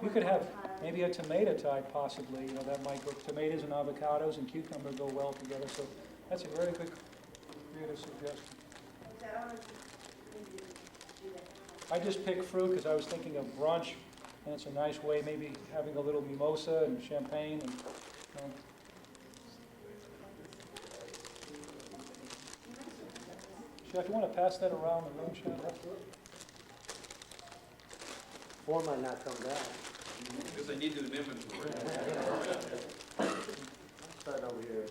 You could have Maybe a tomato type possibly, you know, that might go, tomatoes and avocados and cucumber go well together, so that's a very good creative suggestion. Is that on maybe do that? I just picked fruit because I was thinking of brunch, and it's a nice way, maybe having a little mimosa and champagne and, you know. Chef, you want to pass that around the room, Chef? Four might not come back. Because I needed an inventory. Start over here,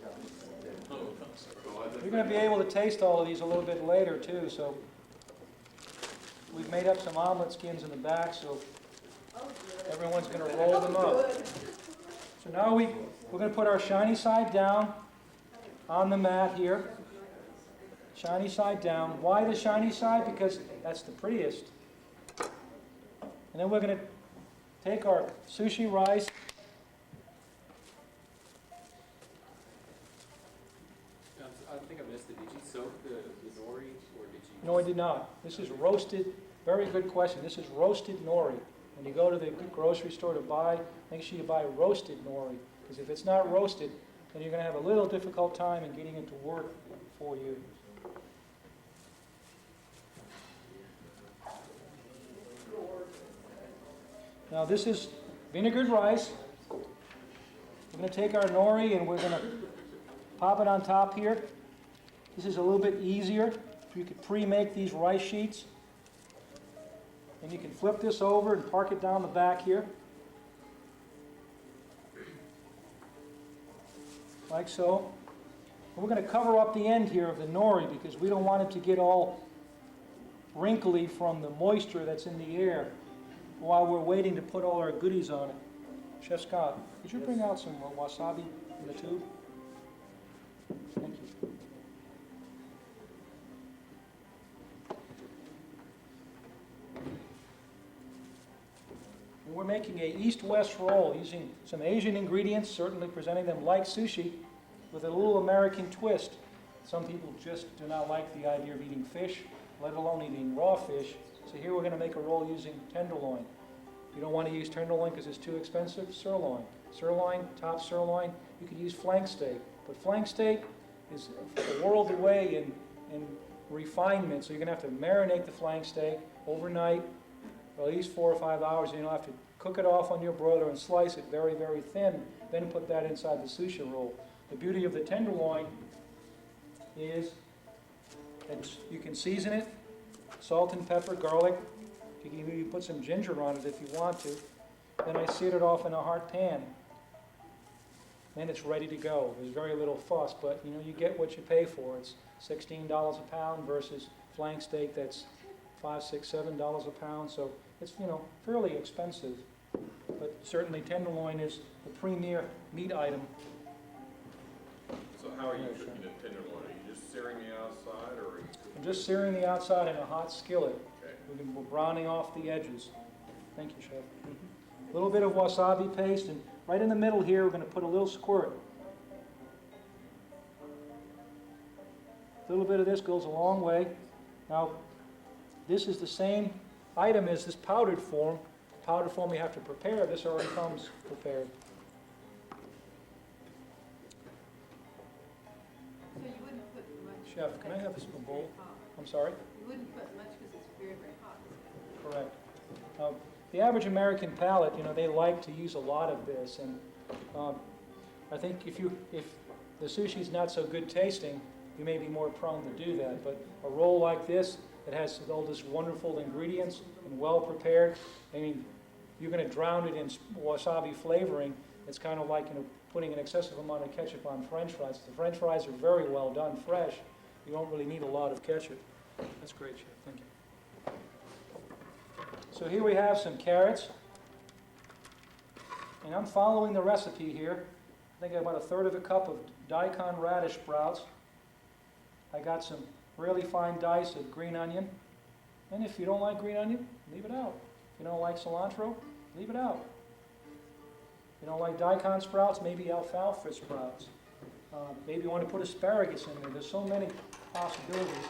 You're going to be able to taste all of these a little bit later too, so we've made up some omelet skins in the back, so everyone's going to roll them up. So now we're going to put our shiny side down on the mat here. Shiny side down. Why the shiny side? Because that's the prettiest. And then we're going to take our sushi rice. I think I missed it. Did you soak the nori, or did you? No, I did not. This is roasted, very good question. This is roasted nori. When you go to the grocery store to buy, make sure you buy roasted nori. Because if it's not roasted, then you're going to have a little difficult time in getting it to work for you. Now this is vinegared rice. We're going to take our nori and we're going to pop it on top here. This is a little bit easier. You could pre-make these rice sheets. And you can flip this over and park it down the back here. Like so. And we're going to cover up the end here of the nori because we don't want it to get all wrinkly from the moisture that's in the air while we're waiting to put all our goodies on it. Chef Scott, could you bring out some wasabi in the tube? Thank you. And we're making a east-west roll using some Asian ingredients, certainly presenting them like sushi, with a little American twist. Some people just do not like the idea of eating fish, let alone eating raw fish. So here we're going to make a roll using tenderloin. You don't want to use tenderloin because it's too expensive. Sirloin. Sirloin, top sirloin. You could use flank steak. But flank steak is a world away in refinement. So you're going to have to marinate the flank steak overnight for at least 4 or 5 hours. And you'll have to cook it off on your broiler and slice it very, very thin. Then put that inside the sushi roll. The beauty of the tenderloin is that you can season it. Salt and pepper, garlic. You can even put some ginger on it if you want to. Then I seared it off in a hot pan. Then it's ready to go. There's very little fuss, but you know, you get what you pay for. It's $16 a pound versus flank steak that's $5, $6, $7 a pound. So it's, you know, fairly expensive. But certainly tenderloin is the premier meat item. So how are you cooking the tenderloin? Are you just searing the outside, or are you cooking? I'm just searing the outside in a hot skillet. Okay. We're browning off the edges. Thank you, Chef. A little bit of wasabi paste, and right in the middle here, we're going to put a little squirt. A little bit of this goes a long way. Now, this is the same item as this powdered form. The powdered form you have to prepare. This already comes prepared. So you wouldn't put much. Chef, can I have this because it's bowl? very hot. I'm sorry? You wouldn't put much because it's very, very hot. Correct. The average American palate, you know, they like to use a lot of this, and I think if the sushi's not so good tasting, you may be more prone to do that. But a roll like this that has all this wonderful ingredients and well prepared, I mean, you're going to drown it in wasabi flavoring. It's kind of like, you know, putting an excessive amount of ketchup on French fries. The French fries are very well done, fresh. You don't really need a lot of ketchup. That's great, Chef. Thank you. So here we have some carrots. And I'm following the recipe here. I think I got about 1/3 cup of daikon radish sprouts. I got some really fine dice of green onion. And if you don't like green onion, leave it out. If you don't like cilantro, leave it out. If you don't like daikon sprouts, maybe alfalfa sprouts. Maybe you want to put asparagus in there. There's so many possibilities.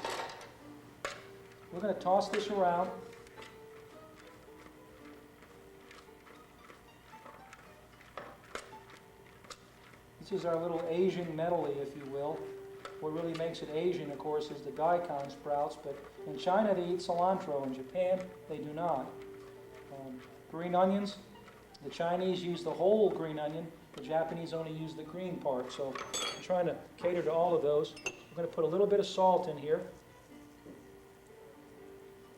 We're going to toss this around. This is our little Asian medley, if you will. What really makes it Asian, of course, is the daikon sprouts, but in China they eat cilantro. In Japan, they do not. Green onions, the Chinese use the whole green onion. The Japanese only use the green part. So I'm trying to cater to all of those. We're going to put a little bit of salt in here.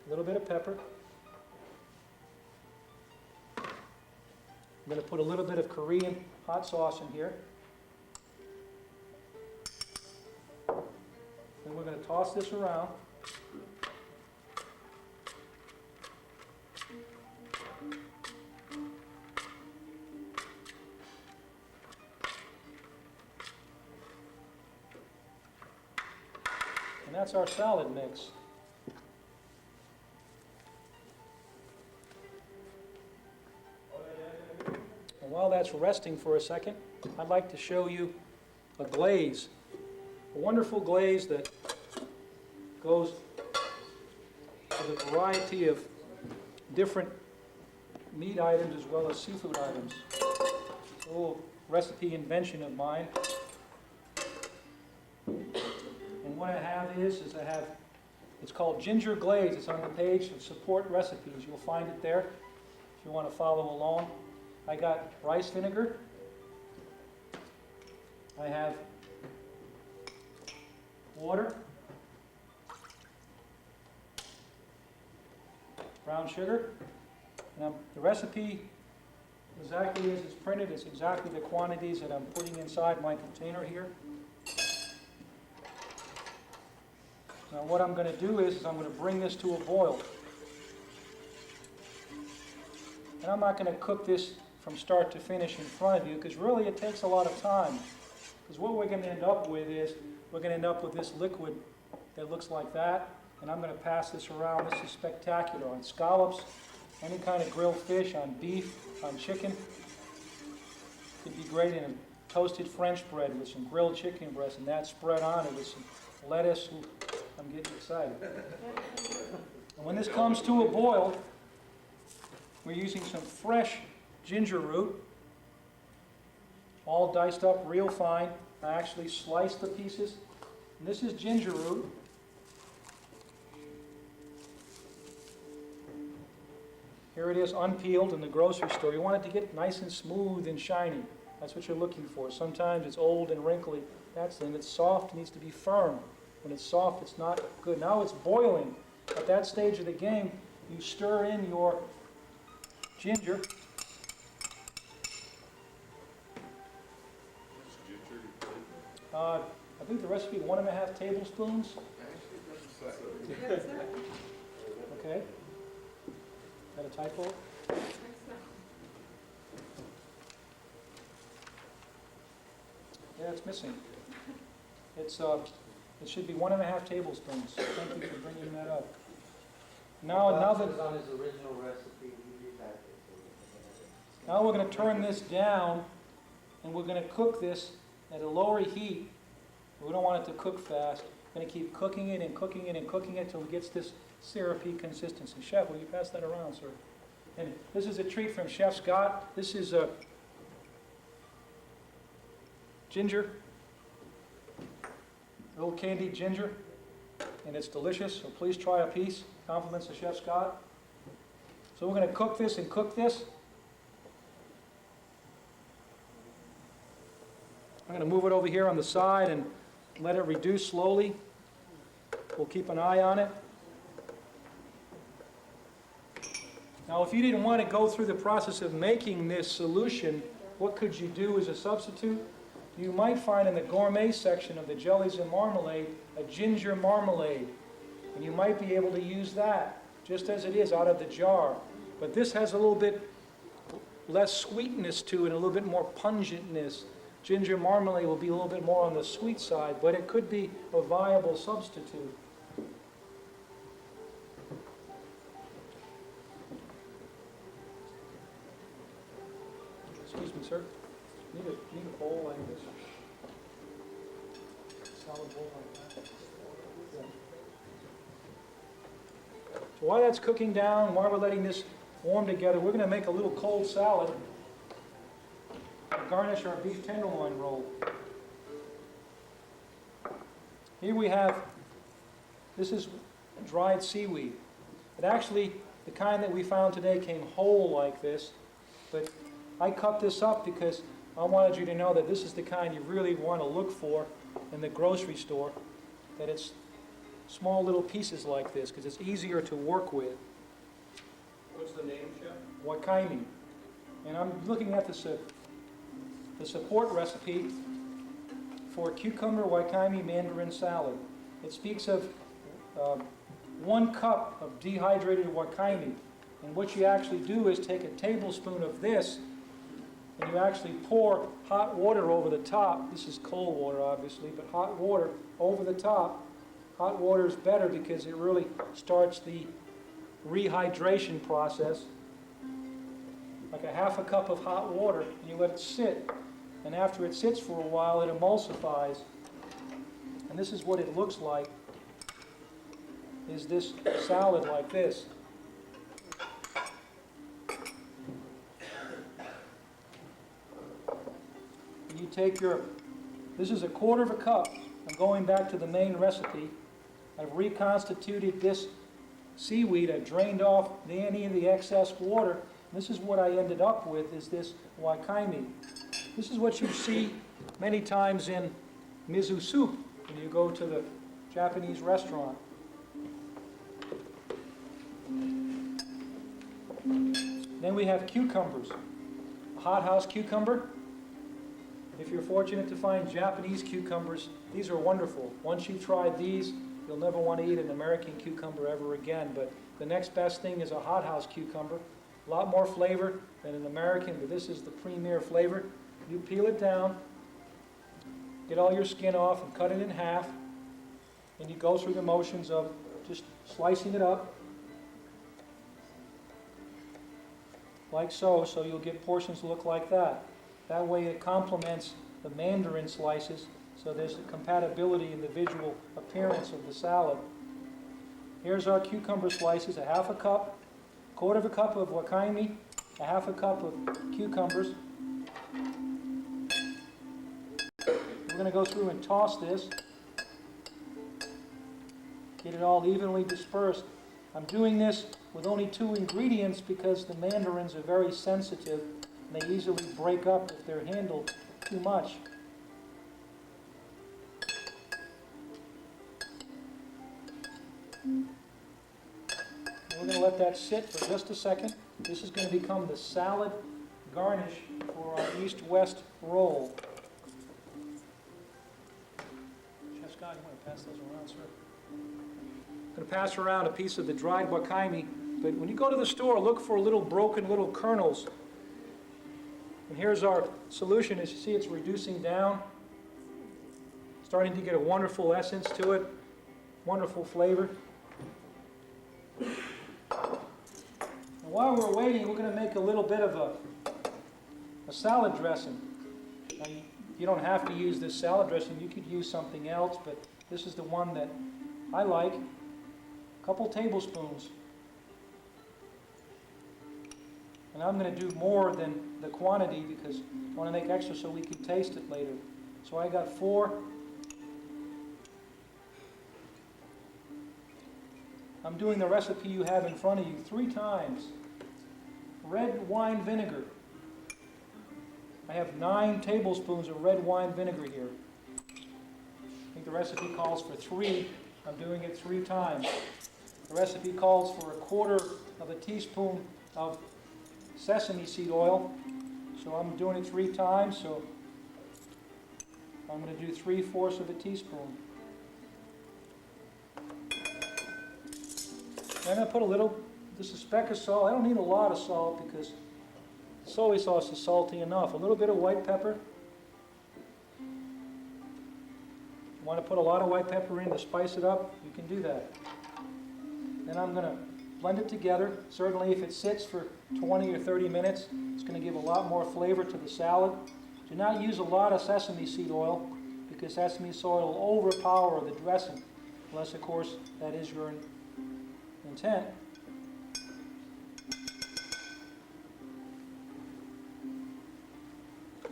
A little bit of pepper. I'm going to put a little bit of Korean hot sauce in here. Then we're going to toss this around. And that's our salad mix. And while that's resting for a second, I'd like to show you a glaze. A wonderful glaze that goes with a variety of different meat items as well as seafood items. It's a little recipe invention of mine. And what I have is I have, it's called ginger glaze. It's on the page of support recipes. You'll find it there if you want to follow along. I got rice vinegar. I have water, brown sugar, and the recipe exactly as it's printed. It's exactly the quantities that I'm putting inside my container here. Now what I'm going to do is I'm going to bring this to a boil. And I'm not going to cook this from start to finish in front of you, because really it takes a lot of time. Because what we're going to end up with is we're going to end up with this liquid that looks like that, and I'm going to pass this around. This is spectacular on scallops, any kind of grilled fish, on beef, on chicken. It'd be great in a toasted French bread with some grilled chicken breast, and that spread on it with some lettuce. Ooh, I'm getting excited. And when this comes to a boil, we're using some fresh ginger root, all diced up real fine. I actually sliced the pieces. And this is ginger root. Here it is unpeeled in the grocery store. You want it to get nice and smooth and shiny. That's what you're looking for. Sometimes it's old and wrinkly. That's it. It's soft, it needs to be firm. When it's soft, it's not good. Now it's boiling. At that stage of the game, you stir in your ginger. I think the recipe 1.5 tablespoons. Okay. Is that a typo? Yeah, it's missing. It's it should be 1.5 tablespoons. Thank you for bringing that up. Now that on his original recipe, he did that. now we're going to turn this down, and we're going to cook this at a lower heat. We don't want it to cook fast. We're going to keep cooking it and cooking it and cooking it until it gets this syrupy consistency. Chef, will you pass that around, sir? And this is a treat from Chef Scott. This is a ginger, a little candied ginger, and it's delicious. So please try a piece. Compliments to Chef Scott. So we're going to cook this and cook this. I'm going to move it over here on the side and let it reduce slowly. We'll keep an eye on it. Now, if you didn't want to go through the process of making this solution, what could you do as a substitute? You might find in the gourmet section of the jellies and marmalade a ginger marmalade. And you might be able to use that just as it is out of the jar. But this has a little bit less sweetness to it, a little bit more pungentness. Ginger marmalade will be a little bit more on the sweet side, but it could be a viable substitute. Excuse me, sir. Need a bowl like this. Solid bowl like that. Yeah. So while that's cooking down, while we're letting this warm together, we're going to make a little cold salad. to garnish our beef tenderloin roll. Here we have, this is dried seaweed. It actually, the kind that we found today came whole like this, but I cut this up because I wanted you to know that this is the kind you really want to look for in the grocery store, that it's small little pieces like this because it's easier to work with. What's the name, Chef? Wakaimi. And I'm looking at the support recipe for cucumber wakaimi mandarin salad. It speaks of 1 cup of dehydrated wakaimi. And what you actually do is take a tablespoon of this and you actually pour hot water over the top. This is cold water, obviously, but hot water over the top. Hot water is better because it really starts the rehydration process. Like a half a cup of hot water, and you let it sit. And after it sits for a while, it emulsifies. And this is what it looks like, is this salad like this. And you take your, this is a 1/4 cup. I'm going back to the main recipe. I've reconstituted this seaweed. I've drained off any of the excess water. This is what I ended up with, is this wakaimi. This is what you see many times in miso soup when you go to the Japanese restaurant. Then we have cucumbers. A hothouse cucumber. If you're fortunate to find Japanese cucumbers, these are wonderful. Once you've tried these, you'll never want to eat an American cucumber ever again. But the next best thing is a hothouse cucumber. A lot more flavor than an American, but this is the premier flavor. You peel it down, get all your skin off and cut it in half. And you go through the motions of just slicing it up. Like so, so you'll get portions that look like that. That way it complements the mandarin slices, so there's a compatibility in the visual appearance of the salad. Here's our cucumber slices, a half a cup, 1/4 cup of wakaimi, a half a cup of cucumbers. We're going to go through and toss this, get it all evenly dispersed. I'm doing this with only 2 ingredients because the mandarins are very sensitive and they easily break up if they're handled too much. We're going to let that sit for just a second. This is going to become the salad garnish for our east-west roll. Chef Scott, you want to pass those around, sir? I'm going to pass around a piece of the dried wakaimi, but when you go to the store, look for little broken little kernels. And here's our solution. As you see, it's reducing down, starting to get a wonderful essence to it, wonderful flavor. And while we're waiting, we're going to make a little bit of a salad dressing. Now, you don't have to use this salad dressing. You could use something else, but this is the one that I like. A couple tablespoons. And I'm going to do more than the quantity because I want to make extra so we can taste it later. So I got 4. I'm doing the recipe you have in front of you 3 times. Red wine vinegar. I have 9 tablespoons of red wine vinegar here. I think the recipe calls for 3. I'm doing it 3 times. The recipe calls for 1/4 teaspoon of sesame seed oil. So I'm doing it 3 times, so I'm going to do 3/4 teaspoon. I'm going to put a little, just a speck of salt. I don't need a lot of salt because soy sauce is salty enough. A little bit of white pepper. You want to put a lot of white pepper in to spice it up, you can do that. Then I'm going to blend it together. Certainly if it sits for 20 or 30 minutes, it's going to give a lot more flavor to the salad. Do not use a lot of sesame seed oil because sesame seed oil will overpower the dressing, unless of course that is your intent.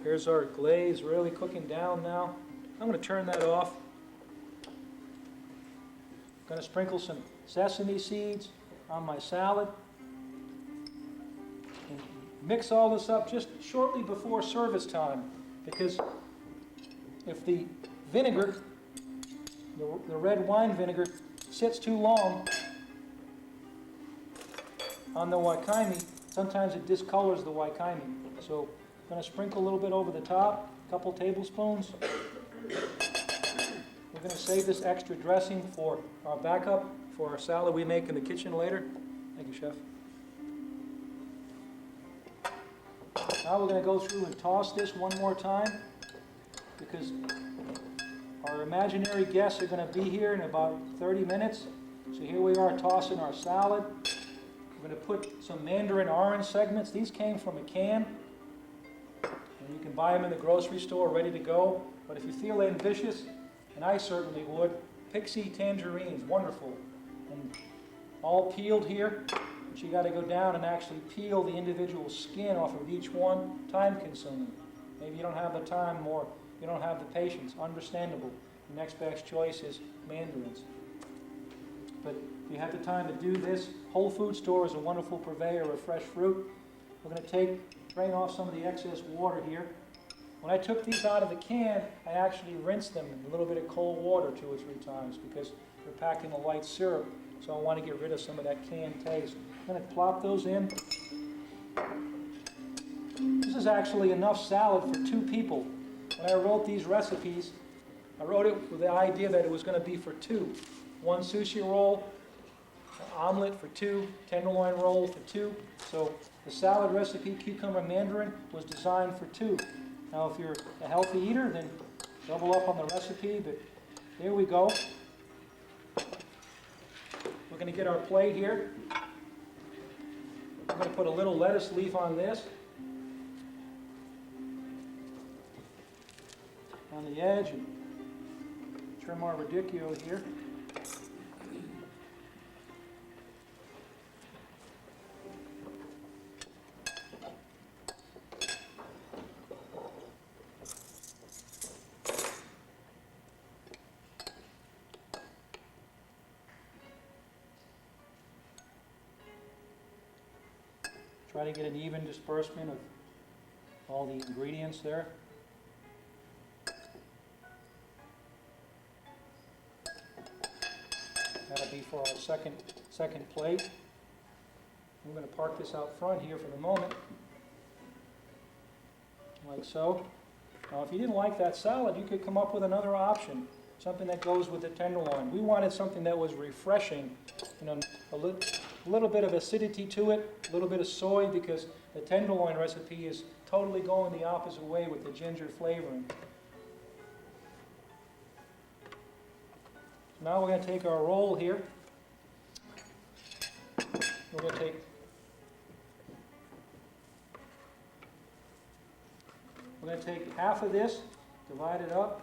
Here's our glaze really cooking down now. I'm going to turn that off. Going to sprinkle some sesame seeds on my salad. And mix all this up just shortly before service time, because if the vinegar, the red wine vinegar, sits too long on the waikimi, sometimes it discolors the waikimi. So I'm going to sprinkle a little bit over the top, a couple tablespoons. We're going to save this extra dressing for our backup, for our salad we make in the kitchen later. Thank you, Chef. Now we're going to go through and toss this one more time, because our imaginary guests are going to be here in about 30 minutes. So here we are tossing our salad. We're going to put some mandarin orange segments. These came from a can, and you can buy them in the grocery store ready to go. But if you feel ambitious, and I certainly would, Pixie tangerines, wonderful. And all peeled here, but you got to go down and actually peel the individual skin off of each one. Time consuming. Maybe you don't have the time, or you don't have the patience. Understandable. The next best choice is mandarins. But if you have the time to do this, Whole Food Store is a wonderful purveyor of fresh fruit. We're going to drain off some of the excess water here. When I took these out of the can, I actually rinsed them in a little bit of cold water 2 or 3 times, because they're packed in a light syrup. So I want to get rid of some of that canned taste. I'm going to plop those in. This is actually enough salad for 2 people. When I wrote these recipes, I wrote it with the idea that it was going to be for 2. 1 sushi roll, an omelet for 2, tenderloin roll for 2. So the salad recipe, cucumber mandarin, was designed for 2. Now if you're a healthy eater, then double up on the recipe, but here we go. We're going to get our plate here. I'm going to put a little lettuce leaf on this, on the edge, and trim our radicchio here. Try to get an even disbursement of all the ingredients there. That'll be for our second plate. I'm going to park this out front here for the moment, like so. Now, if you didn't like that salad, you could come up with another option, something that goes with the tenderloin. We wanted something that was refreshing, you know, a little bit of acidity to it, a little bit of soy, because the tenderloin recipe is totally going the opposite way with the ginger flavoring. So now we're going to take our roll here. We're going to take half of this, divide it up.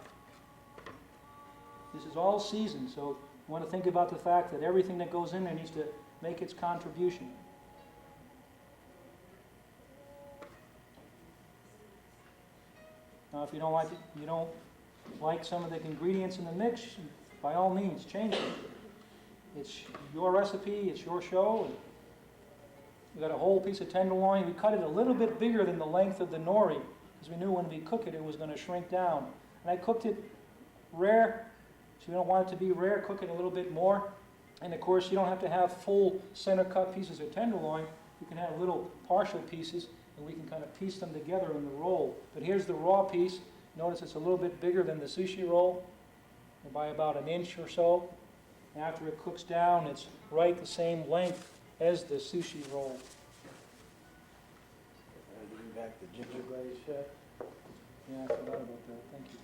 This is all seasoned, so you want to think about the fact that everything that goes in there needs to make its contribution. Now, if you don't like some of the ingredients in the mix, by all means, change it. It's your recipe, it's your show. And we got a whole piece of tenderloin. We cut it a little bit bigger than the length of the nori, because we knew when we cook it, it was going to shrink down. And I cooked it rare, so you don't want it to be rare, cook it a little bit more. And of course, you don't have to have full center cut pieces of tenderloin. You can have little partial pieces, and we can kind of piece them together in the roll. But here's the raw piece. Notice it's a little bit bigger than the sushi roll, by about an inch or so. And after it cooks down, it's right the same length as the sushi roll. Bring back the ginger glaze, Chef. Yeah, I forgot about that. Thank you.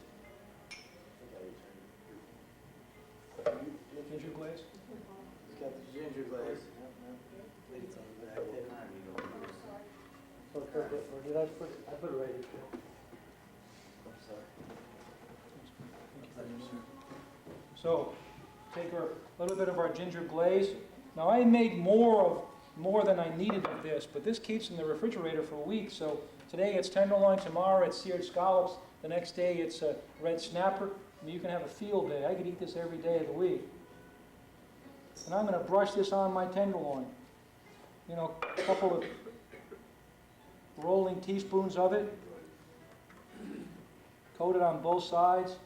Ginger glaze? It's got the ginger glaze. It's on the back there. Or did I put it? I put it right here. I'm sorry. So, take a little bit of our ginger glaze. Now I made more of more than I needed of this, but this keeps in the refrigerator for weeks. So today it's tenderloin, tomorrow it's seared scallops, the next day it's a red snapper. I mean, you can have a field day. I could eat this every day of the week. And I'm going to brush this on my tenderloin. You know, a couple of rolling teaspoons of it. Coat it on both sides.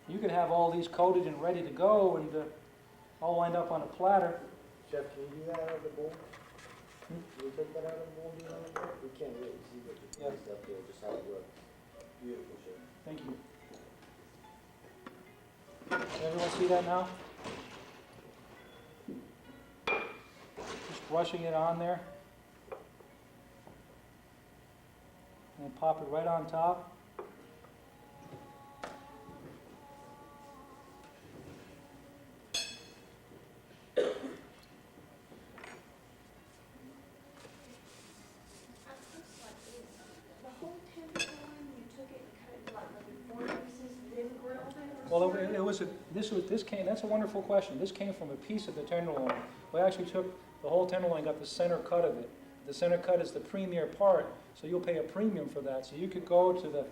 You could have all these coated and ready to go, and all wind up on a platter. Chef, can you do that out of the bowl? Can you take that out of the bowl, do that? We can't really see what you Yeah. placed up there, just how it looks. Beautiful, Chef. Thank you. Everyone see that now? Just brushing it on there. And pop it right on top. The whole tenderloin, you took it and cut it like maybe 4 pieces, then grilled it Well, or something? it was this came, that's a wonderful question. This came from a piece of the tenderloin. We actually took the whole tenderloin, got the center cut of it. The center cut is the premier part, so you'll pay a premium for that. So you could go to the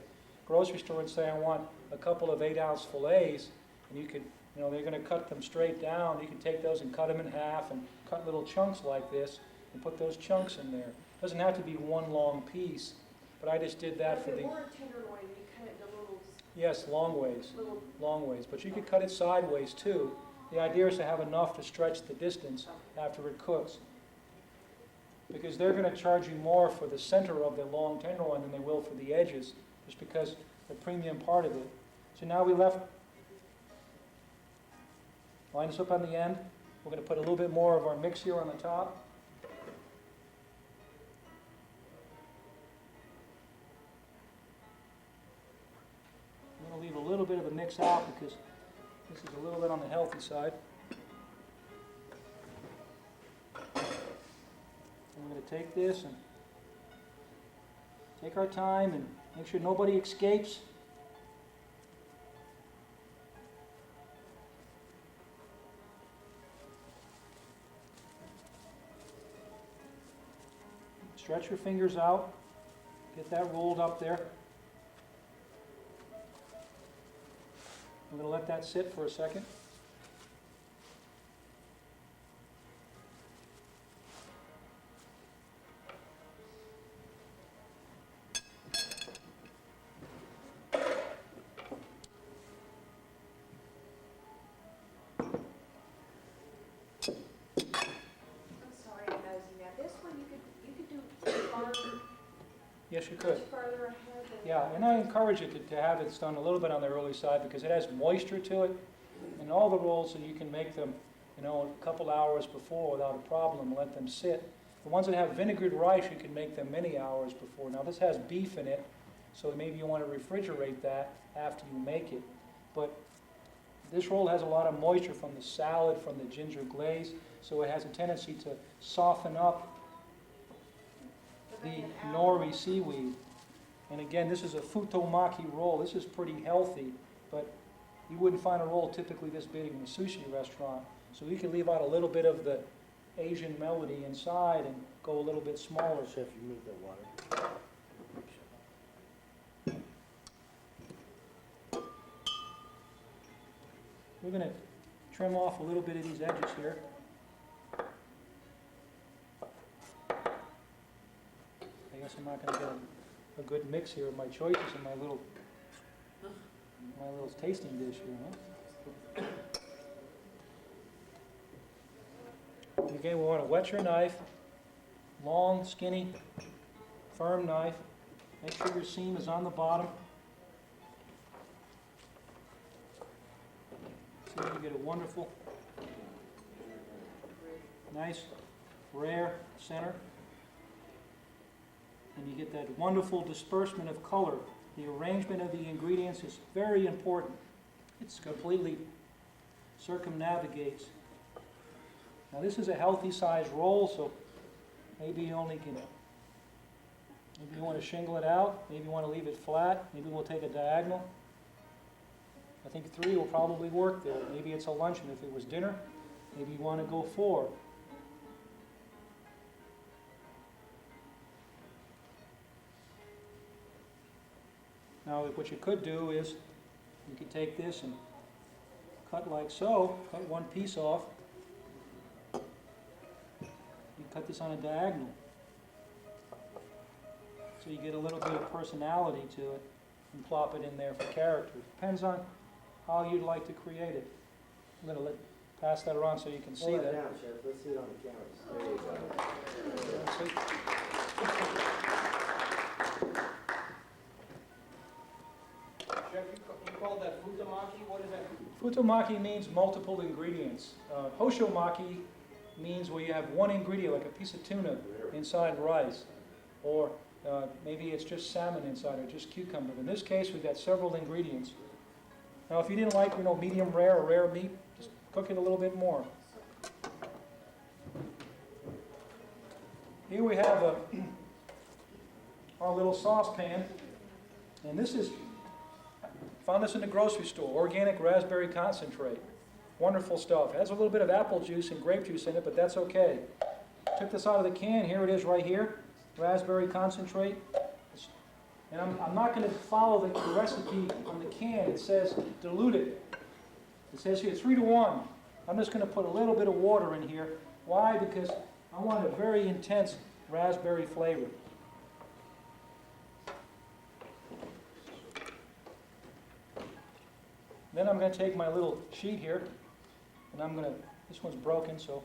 grocery store and say, I want a couple of 8-ounce fillets, and you could, you know, they're going to cut them straight down. You can take those and cut them in half and cut little chunks like this and put those chunks in there. It doesn't have to be one long piece, but I just did that for If the, it were a tenderloin, you cut it into yes, long ways. little, Long ways, but you could cut it sideways too. The idea is to have enough to stretch the distance after it cooks. Because they're going to charge you more for the center of the long tenderloin than they will for the edges, just because the premium part of it. So now we line this up on the end. We're going to put a little bit more of our mix here on the top. I'm going to leave a little bit of the mix out because this is a little bit on the healthy side. I'm going to take this and take our time and make sure nobody escapes. Stretch your fingers out. Get that rolled up there. I'm going to let that sit for a second. I'm sorry, I'm nosy now. This one, you could do farther, Yes, you could. much further ahead than. Yeah, and I encourage you to have it done a little bit on the early side because it has moisture to it. And all the rolls, so you can make them, you know, a couple hours before without a problem and let them sit. The ones that have vinegared rice, you can make them many hours before. Now, this has beef in it, so maybe you want to refrigerate that after you make it. But this roll has a lot of moisture from the salad, from the ginger glaze, so it has a tendency to soften up the nori seaweed. And again, this is a futomaki roll. This is pretty healthy, but you wouldn't find a roll typically this big in a sushi restaurant. So you can leave out a little bit of the Asian melody inside and go a little bit smaller. Chef, you move the water. We're going to trim off a little bit of these edges here. I guess I'm not going to get a good mix here of my choices in my little tasting dish here, huh? Again, we want to wet your knife, long, skinny, firm knife. Make sure your seam is on the bottom. So you get a wonderful, nice, rare center. And you get that wonderful disbursement of color. The arrangement of the ingredients is very important. It's completely circumnavigates. Now this is a healthy size roll, so maybe you only can, maybe you want to shingle it out, maybe you want to leave it flat, maybe we'll take a diagonal. I think 3 will probably work there. Maybe it's a luncheon. If it was dinner, maybe you want to go 4. Now, what you could do is, you could take this and cut like so, cut one piece off. You cut this on a diagonal. So you get a little bit of personality to it and plop it in there for character. Depends on how you'd like to create it. I'm going to pass that around so you can see Hold it that. down, Sheriff, let's see it on the cameras. There you go. See? Chef, you called that futamaki, what is that? Futomaki means multiple ingredients. Hoshomaki means where you have one ingredient, like a piece of tuna inside rice, or maybe it's just salmon inside, or just cucumber. In this case, we've got several ingredients. Now, if you didn't like, medium rare or rare meat, just cook it a little bit more. Here we have our little saucepan, and this is, found this in the grocery store, organic raspberry concentrate. Wonderful stuff. It has a little bit of apple juice and grape juice in it, but that's okay. Took this out of the can. Here it is right here, raspberry concentrate. And I'm not going to follow the recipe on the can. It says dilute it. It says here 3 to 1. I'm just going to put a little bit of water in here. Why? Because I want a very intense raspberry flavor. Then I'm going to take my little sheet here, and I'm going to, this one's broken, so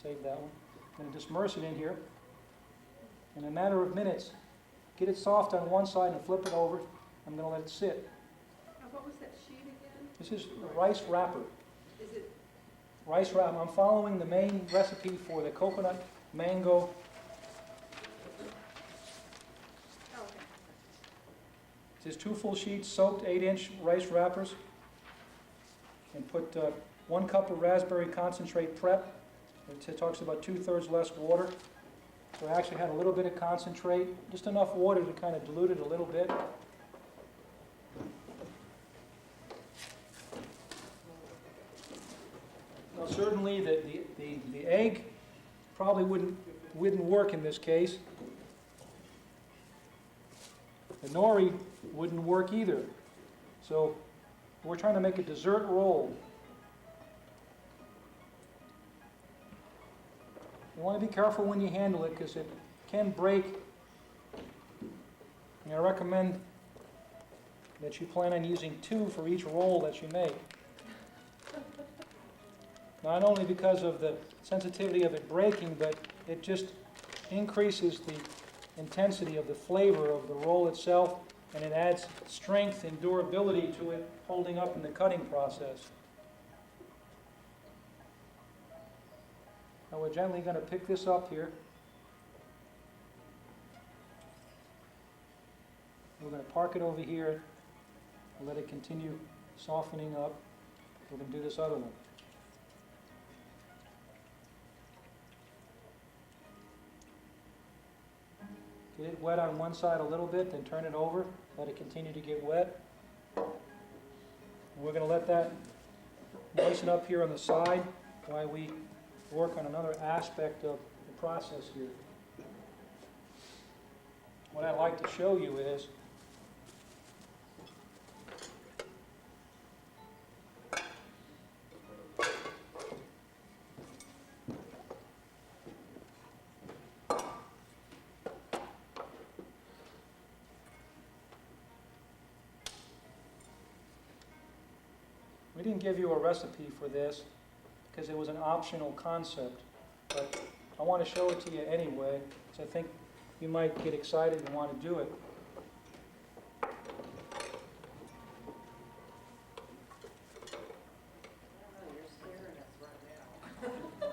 save that one. I'm going to just immerse it in here. In a matter of minutes, get it soft on one side and flip it over. I'm going to let it sit. Now, what was that sheet again? This is a rice wrapper. Is it, Rice wrapper. I'm following the main recipe for the coconut mango. oh, okay. It says 2 full sheets, soaked 8-inch rice wrappers. And put 1 cup of raspberry concentrate prep. It talks about 2/3 less water. So I actually had a little bit of concentrate, just enough water to kind of dilute it a little bit. Now certainly the egg probably wouldn't work in this case. The nori wouldn't work either. So we're trying to make a dessert roll. You want to be careful when you handle it because it can break. And I recommend that you plan on using 2 for each roll that you make. Not only because of the sensitivity of it breaking, but it just increases the intensity of the flavor of the roll itself, and it adds strength and durability to it holding up in the cutting process. Now we're gently going to pick this up here. We're going to park it over here and let it continue softening up. We're going to do this other one. Get it wet on one side a little bit, then turn it over, let it continue to get wet. And we're going to let that moisten up here on the side while we work on another aspect of the process here. What I'd like to show you is we didn't give you a recipe for this because it was an optional concept, but I want to show it to you anyway, because I think you might get excited and want to do it. You're scaring us right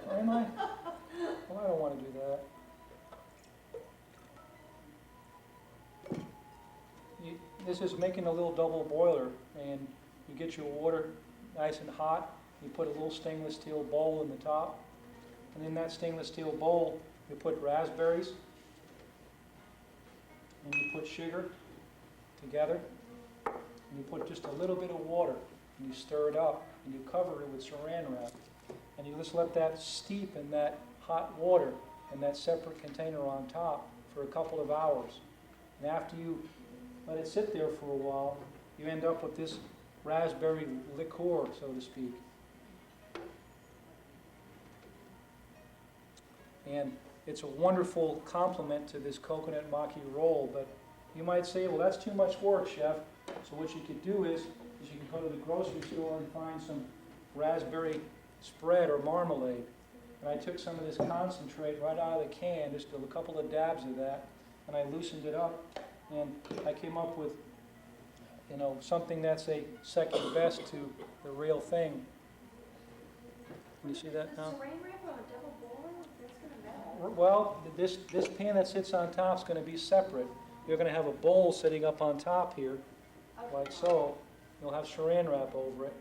now. Am I? Well, I don't want to do that. This is making a little double boiler, and you get your water nice and hot. You put a little stainless steel bowl in the top, and in that stainless steel bowl, you put raspberries, and you put sugar together, and you put just a little bit of water. and you stir it up, and you cover it with saran wrap. And you just let that steep in that hot water in that separate container on top for a couple of hours. And after you let it sit there for a while, you end up with this raspberry liqueur, so to speak. And it's a wonderful complement to this coconut maki roll, but you might say, well, that's too much work, chef. So what you could do is you can go to the grocery store and find some raspberry spread or marmalade. And I took some of this concentrate right out of the can, just a couple of dabs of that, and I loosened it up, and I came up with, you know, something that's a second best to the real thing. Can you see that now? The saran wrap on a double boiler, that's gonna melt. Well, this pan that sits on top is going to be separate. You're going to have a bowl sitting up on top here, like so. You'll have saran wrap over it.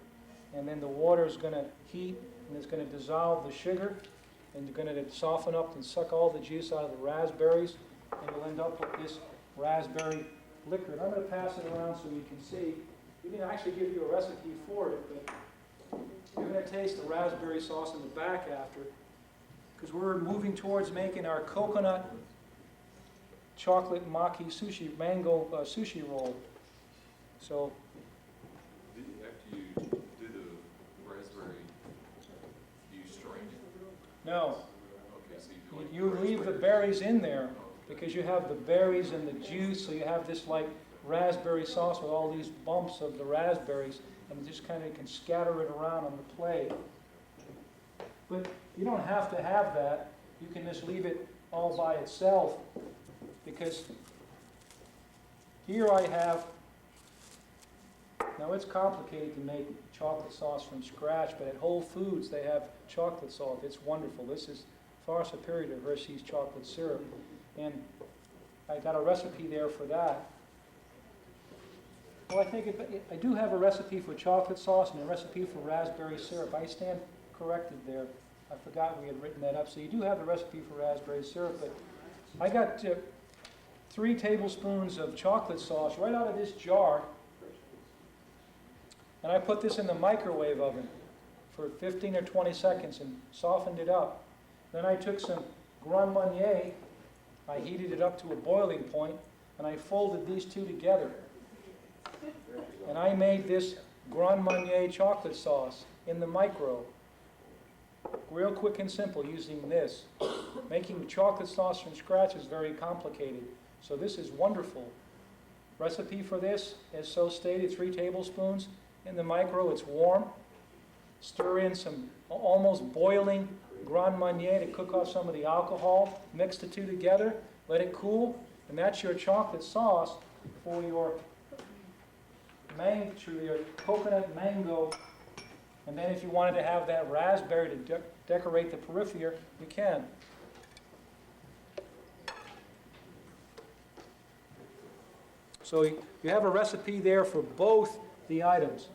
And then the water is going to heat, and it's going to dissolve the sugar, and you're going to soften up and suck all the juice out of the raspberries, and you'll end up with this raspberry liquor. And I'm going to pass it around so you can see. We didn't actually give you a recipe for it, but you're going to taste the raspberry sauce in the back after, because we're moving towards making our coconut chocolate maki sushi, mango sushi roll. So, After you do the raspberry, do you strain it? no, Okay, so you do like you leave the raspberry. berries in there because you have the berries and the juice, so you have this like raspberry sauce with all these bumps of the raspberries, and you just kind of can scatter it around on the plate. But you don't have to have that. You can just leave it all by itself, because here I have, now it's complicated to make chocolate sauce from scratch, but at Whole Foods they have chocolate sauce. It's wonderful. This is far superior to Hershey's chocolate syrup. And I got a recipe there for that. Well, I think I do have a recipe for chocolate sauce and a recipe for raspberry syrup. I stand corrected there. I forgot we had written that up. So you do have the recipe for raspberry syrup, but I got 3 tablespoons of chocolate sauce right out of this jar, and I put this in the microwave oven for 15 or 20 seconds and softened it up. Then I took some Grand Marnier, I heated it up to a boiling point, and I folded these two together. And I made this Grand Marnier chocolate sauce in the micro. Real quick and simple using this. Making chocolate sauce from scratch is very complicated, so this is wonderful. Recipe for this, as so stated, 3 tablespoons. In the micro, it's warm. Stir in some almost boiling Grand Marnier to cook off some of the alcohol. Mix the two together, let it cool, and that's your chocolate sauce for your coconut mango. And then if you wanted to have that raspberry to decorate the periphery, you can. So you have a recipe there for both the items.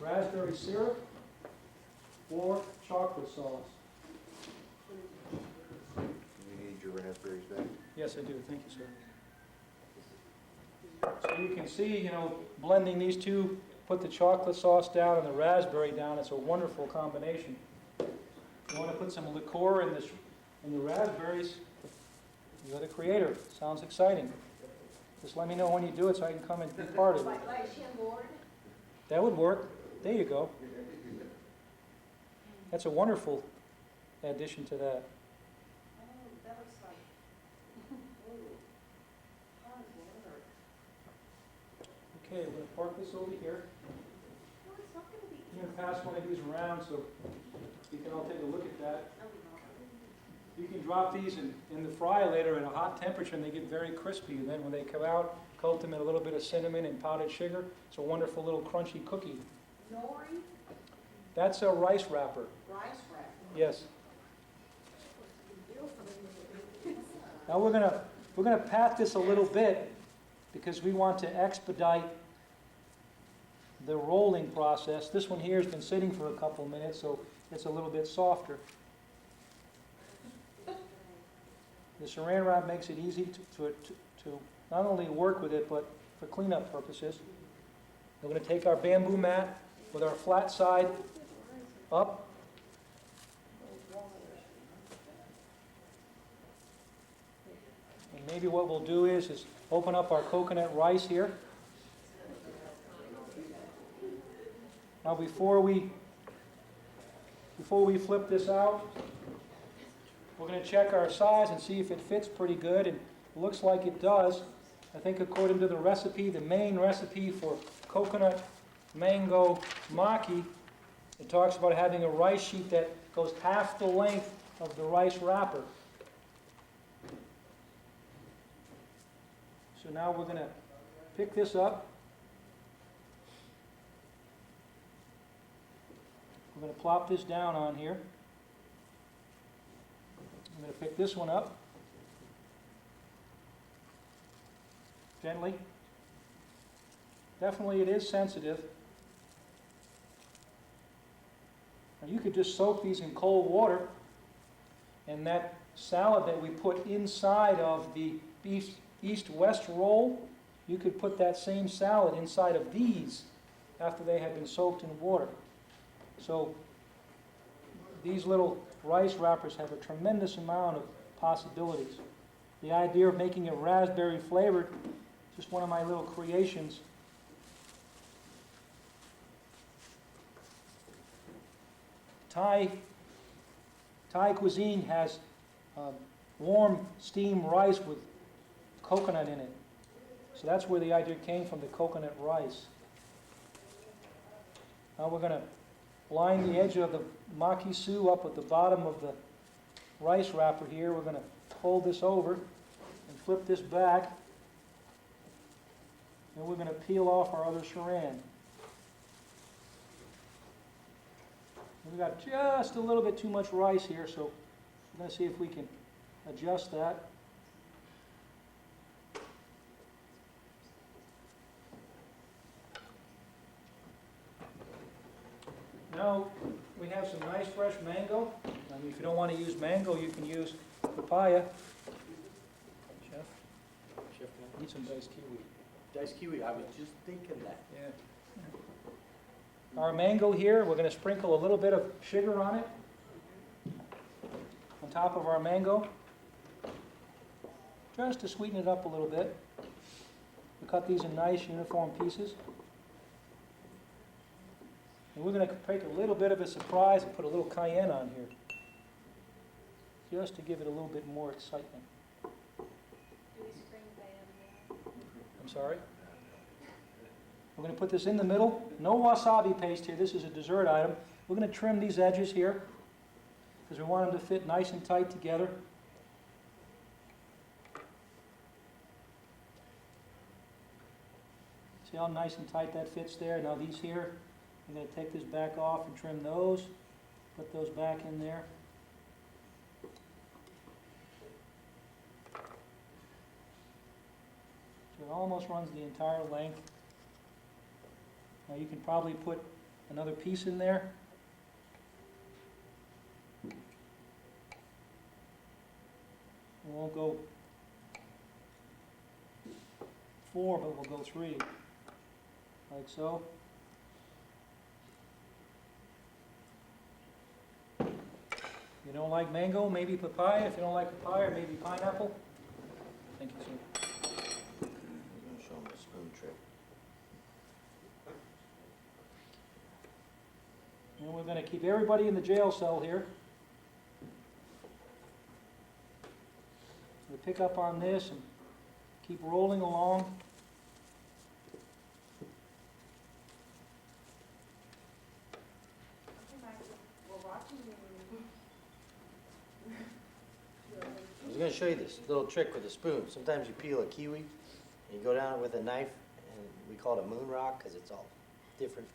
Raspberry syrup or chocolate sauce. You need your raspberries back? Yes, I do. Thank you, sir. So you can see, you know, blending these two, put the chocolate sauce down and the raspberry down. It's a wonderful combination. You want to put some liqueur in the raspberries, you're the creator. Sounds exciting. Just let me know when you do it so I can come and be part of it. Like chambord? That would work. There you go. That's a wonderful addition to that. Oh, that looks like, ooh, hard work. Okay, we're going to park this over here. No, it's not gonna be. I'm going to pass one of these around so you can all take a look at that. No, we won't. You can drop these in the fryer later at a hot temperature and they get very crispy. And then when they come out, coat them in a little bit of cinnamon and powdered sugar. It's a wonderful little crunchy cookie. Nori, That's a rice wrapper. rice wrap. Yes. Now we're gonna pat this a little bit because we want to expedite the rolling process. This one here has been sitting for a couple of minutes, so it's a little bit softer. The saran wrap makes it easy to not only work with it, but for cleanup purposes. We're going to take our bamboo mat with our flat side up. And maybe what we'll do is open up our coconut rice here. Now before we flip this out, we're going to check our size and see if it fits pretty good, and it looks like it does. I think according to the recipe, the main recipe for coconut mango maki, it talks about having a rice sheet that goes half the length of the rice wrapper. So now we're going to pick this up. We're going to plop this down on here. I'm going to pick this one up gently. Definitely it is sensitive. Now you could just soak these in cold water, and that salad that we put inside of the east-west roll, you could put that same salad inside of these after they had been soaked in water. So these little rice wrappers have a tremendous amount of possibilities. The idea of making it raspberry flavored is just one of my little creations. Thai cuisine has warm steamed rice with coconut in it. So that's where the idea came from, the coconut rice. Now we're going to line the edge of the makisu up at the bottom of the rice wrapper here. We're going to fold this over and flip this back. And we're going to peel off our other saran. We've got just a little bit too much rice here, so we're going to see if we can adjust that. Now we have some nice fresh mango. I mean, if you don't want to use mango, you can use papaya. Chef, Chef, need some diced kiwi. Diced kiwi, I was just thinking that. Yeah. Our mango here, we're going to sprinkle a little bit of sugar on it, on top of our mango, just to sweeten it up a little bit. We cut these in nice uniform pieces. And we're going to take a little bit of a surprise and put a little cayenne on here, just to give it a little bit more excitement. Do we spring band? I'm sorry? We're going to put this in the middle. No wasabi paste here. This is a dessert item. We're going to trim these edges here because we want them to fit nice and tight together. See how nice and tight that fits there? Now these here, I'm going to take this back off and trim those. Put those back in there. So it almost runs the entire length. Now you can probably put another piece in there. We won't go 4, but we'll go 3, like so. If you don't like mango, maybe papaya. If you don't like papaya, maybe pineapple. Thank you, sir. I'm gonna show them the spoon trick. And we're going to keep everybody in the jail cell here. We pick up on this and keep rolling along. We're watching you. I was going to show you this little trick with a spoon. Sometimes you peel a kiwi, and you go down it with a knife, and we call it a moon rock because it's all different.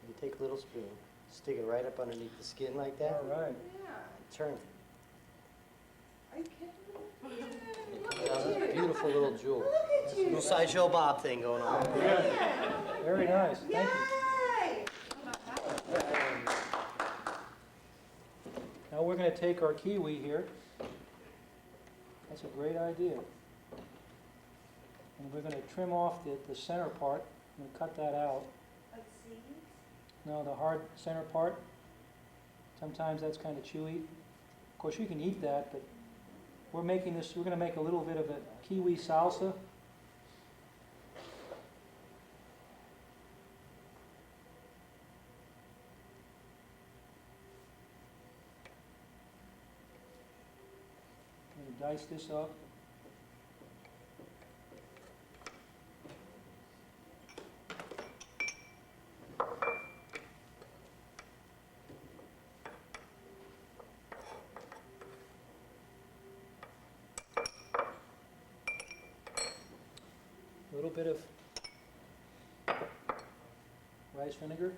You take a little spoon, stick it right up underneath the skin like that, All right. Yeah. and turn it. Are you kidding me? It comes out a beautiful little jewel. Look at you. Little sideshow Bob thing going on. Very nice. Thank you. Yay! Now we're going to take our kiwi here. That's a great idea. And we're gonna trim off the center part, and cut that out. Like seeds? No, the hard center part. Sometimes that's kind of chewy. Of course, you can eat that, but we're making this, we're gonna make a little bit of a kiwi salsa. Gonna dice this up. A little bit of rice vinegar.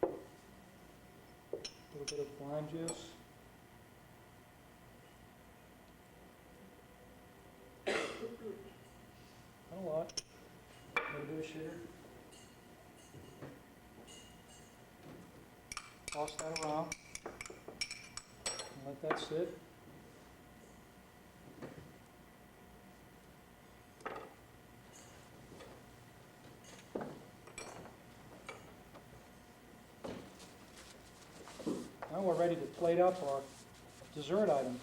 A little bit of lime juice. Not a lot. A little bit of sugar. Toss that around. And let that sit. Now we're ready to plate up our dessert item.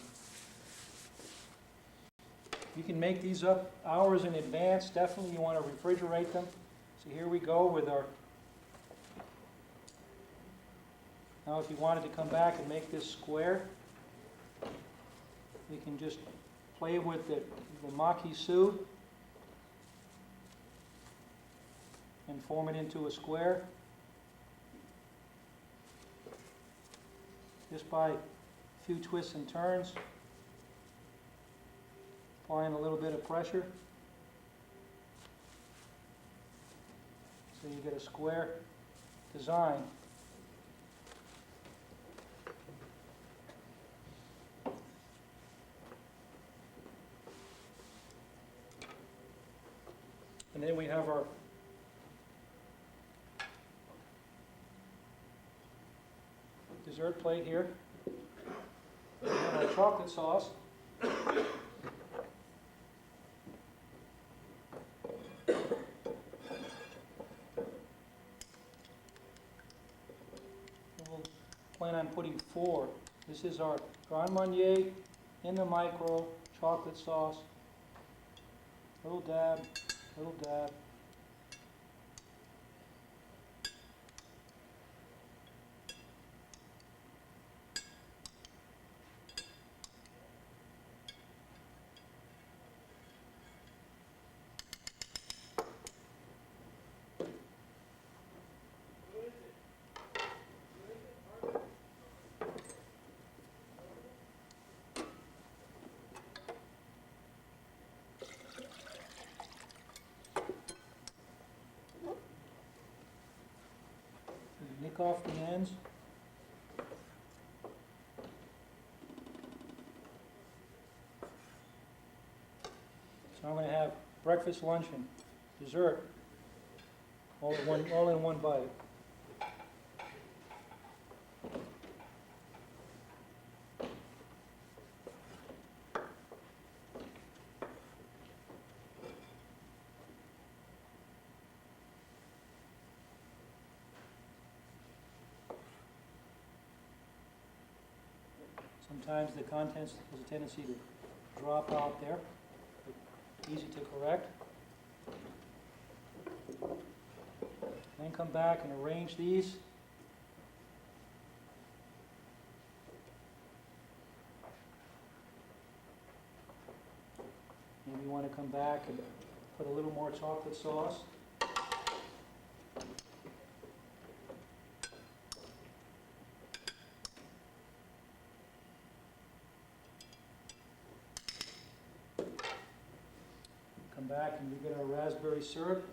You can make these up hours in advance. Definitely you want to refrigerate them. So here we go with our... Now if you wanted to come back and make this square, you can just play with the makisu and form it into a square. Just by a few twists and turns, applying a little bit of pressure. So you get a square design. And then we have our dessert plate here. We have our chocolate sauce. We'll plan on putting 4. This is our Grand Marnier in the micro chocolate sauce. Little dab, little dab. Nick off the ends. So I'm going to have breakfast, lunch, and dessert all in one bite. Sometimes the contents has a tendency to drop out there, but easy to correct. Then come back and arrange these. Maybe you want to come back and put a little more chocolate sauce. Come back and you get our raspberry syrup.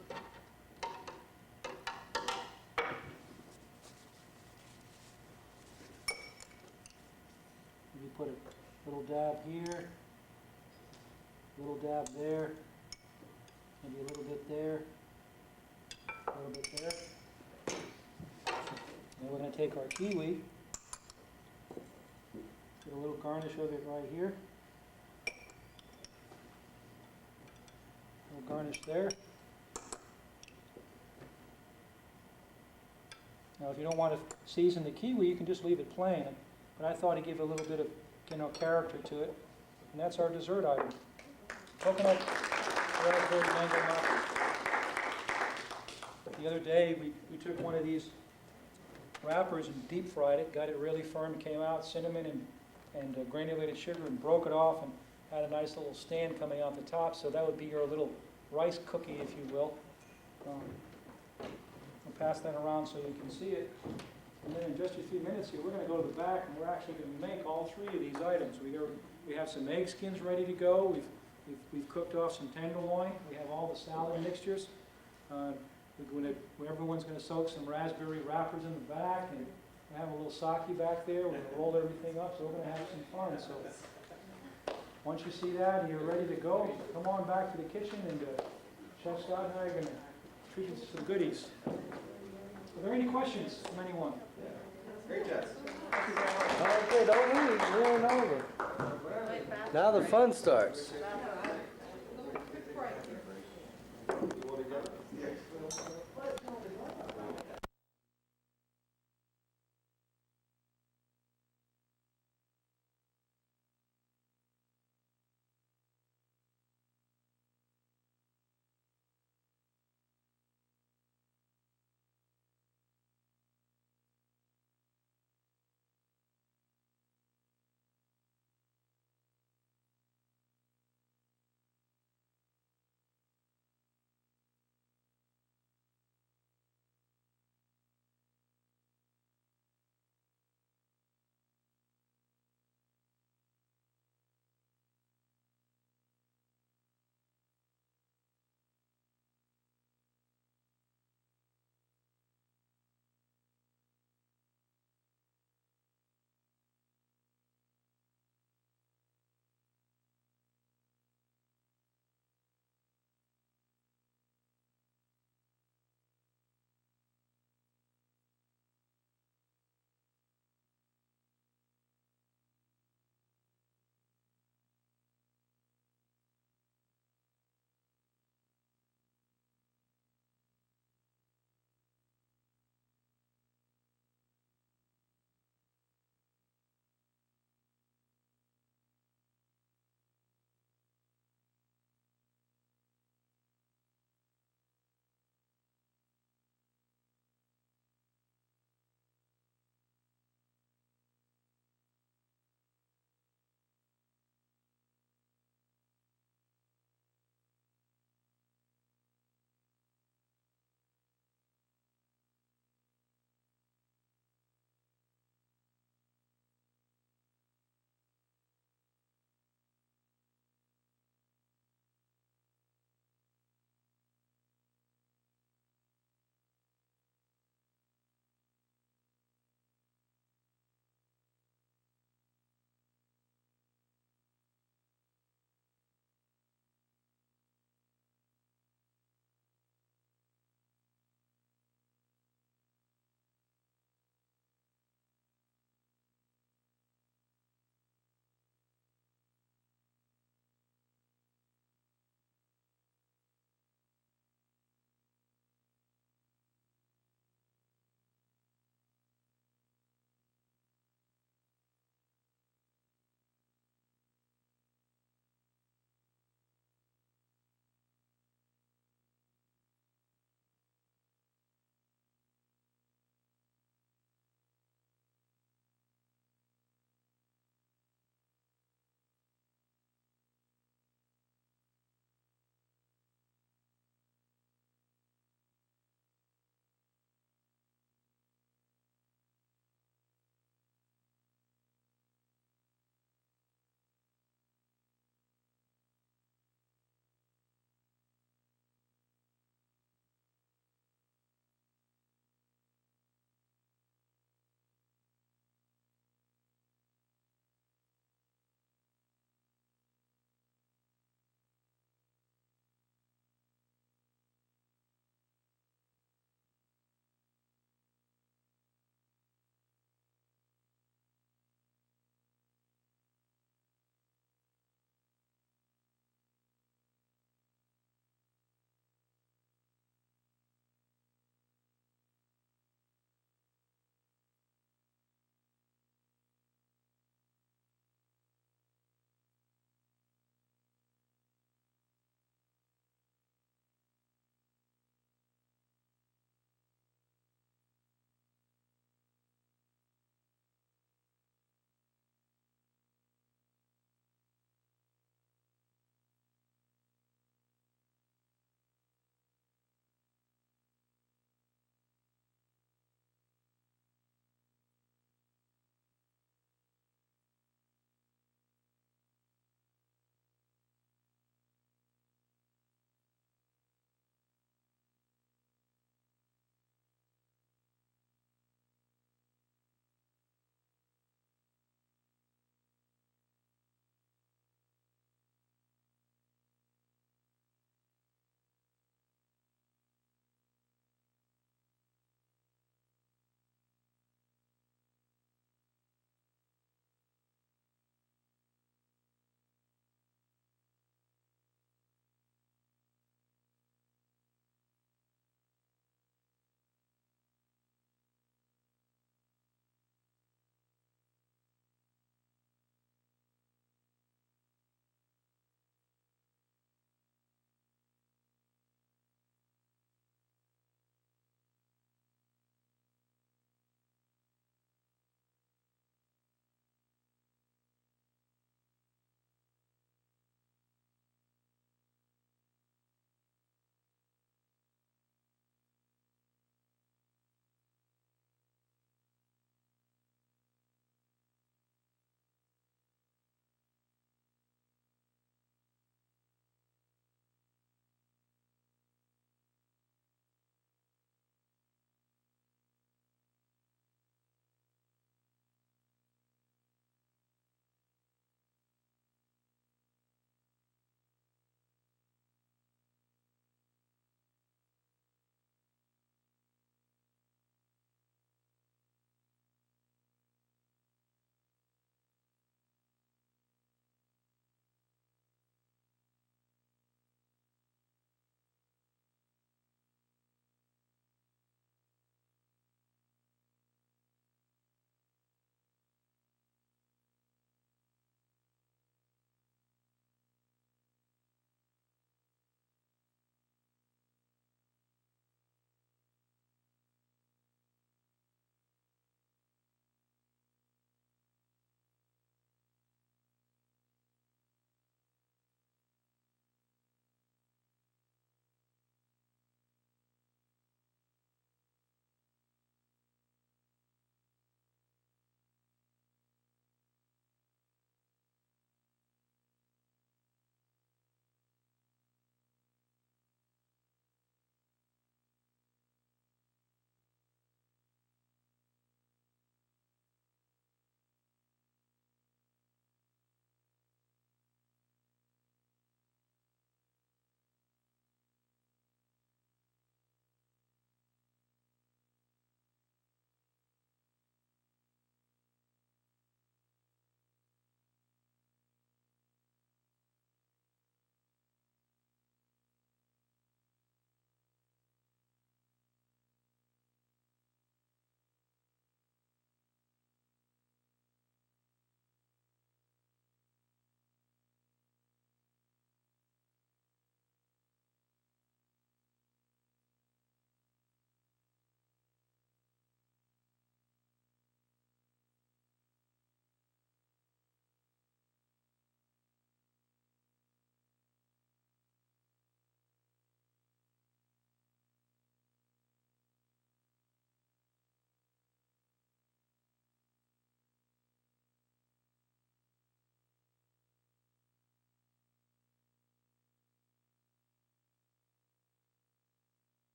You put a little dab here, a little dab there, maybe a little bit there, a little bit there. Then we're going to take our kiwi, get a little garnish of it right here. garnish there. Now, if you don't want to season the kiwi, you can just leave it plain, but I thought it'd give a little bit of, character to it. And that's our dessert item. Coconut raspberry mango maca. The other day, we took one of these wrappers and deep fried it, got it really firm, came out, cinnamon and granulated sugar, and broke it off and had a nice little stand coming out the top, so that would be your little rice cookie, if you will. I'll pass that around so you can see it. And then in just a few minutes here, we're going to go to the back, and we're actually going to make all three of these items. We have some egg skins ready to go. We've cooked off some tenderloin. We have all the salad mixtures. Everyone's going to soak some raspberry wrappers in the back, and we have a little sake back there. We're going to roll everything up, so we're going to have some fun. So once you see that and you're ready to go, come on back to the kitchen, and Chef Scott and I are going to treat you to some goodies. Are there any questions from anyone? Great job. Okay, don't leave, we ain't over. Now the fun starts.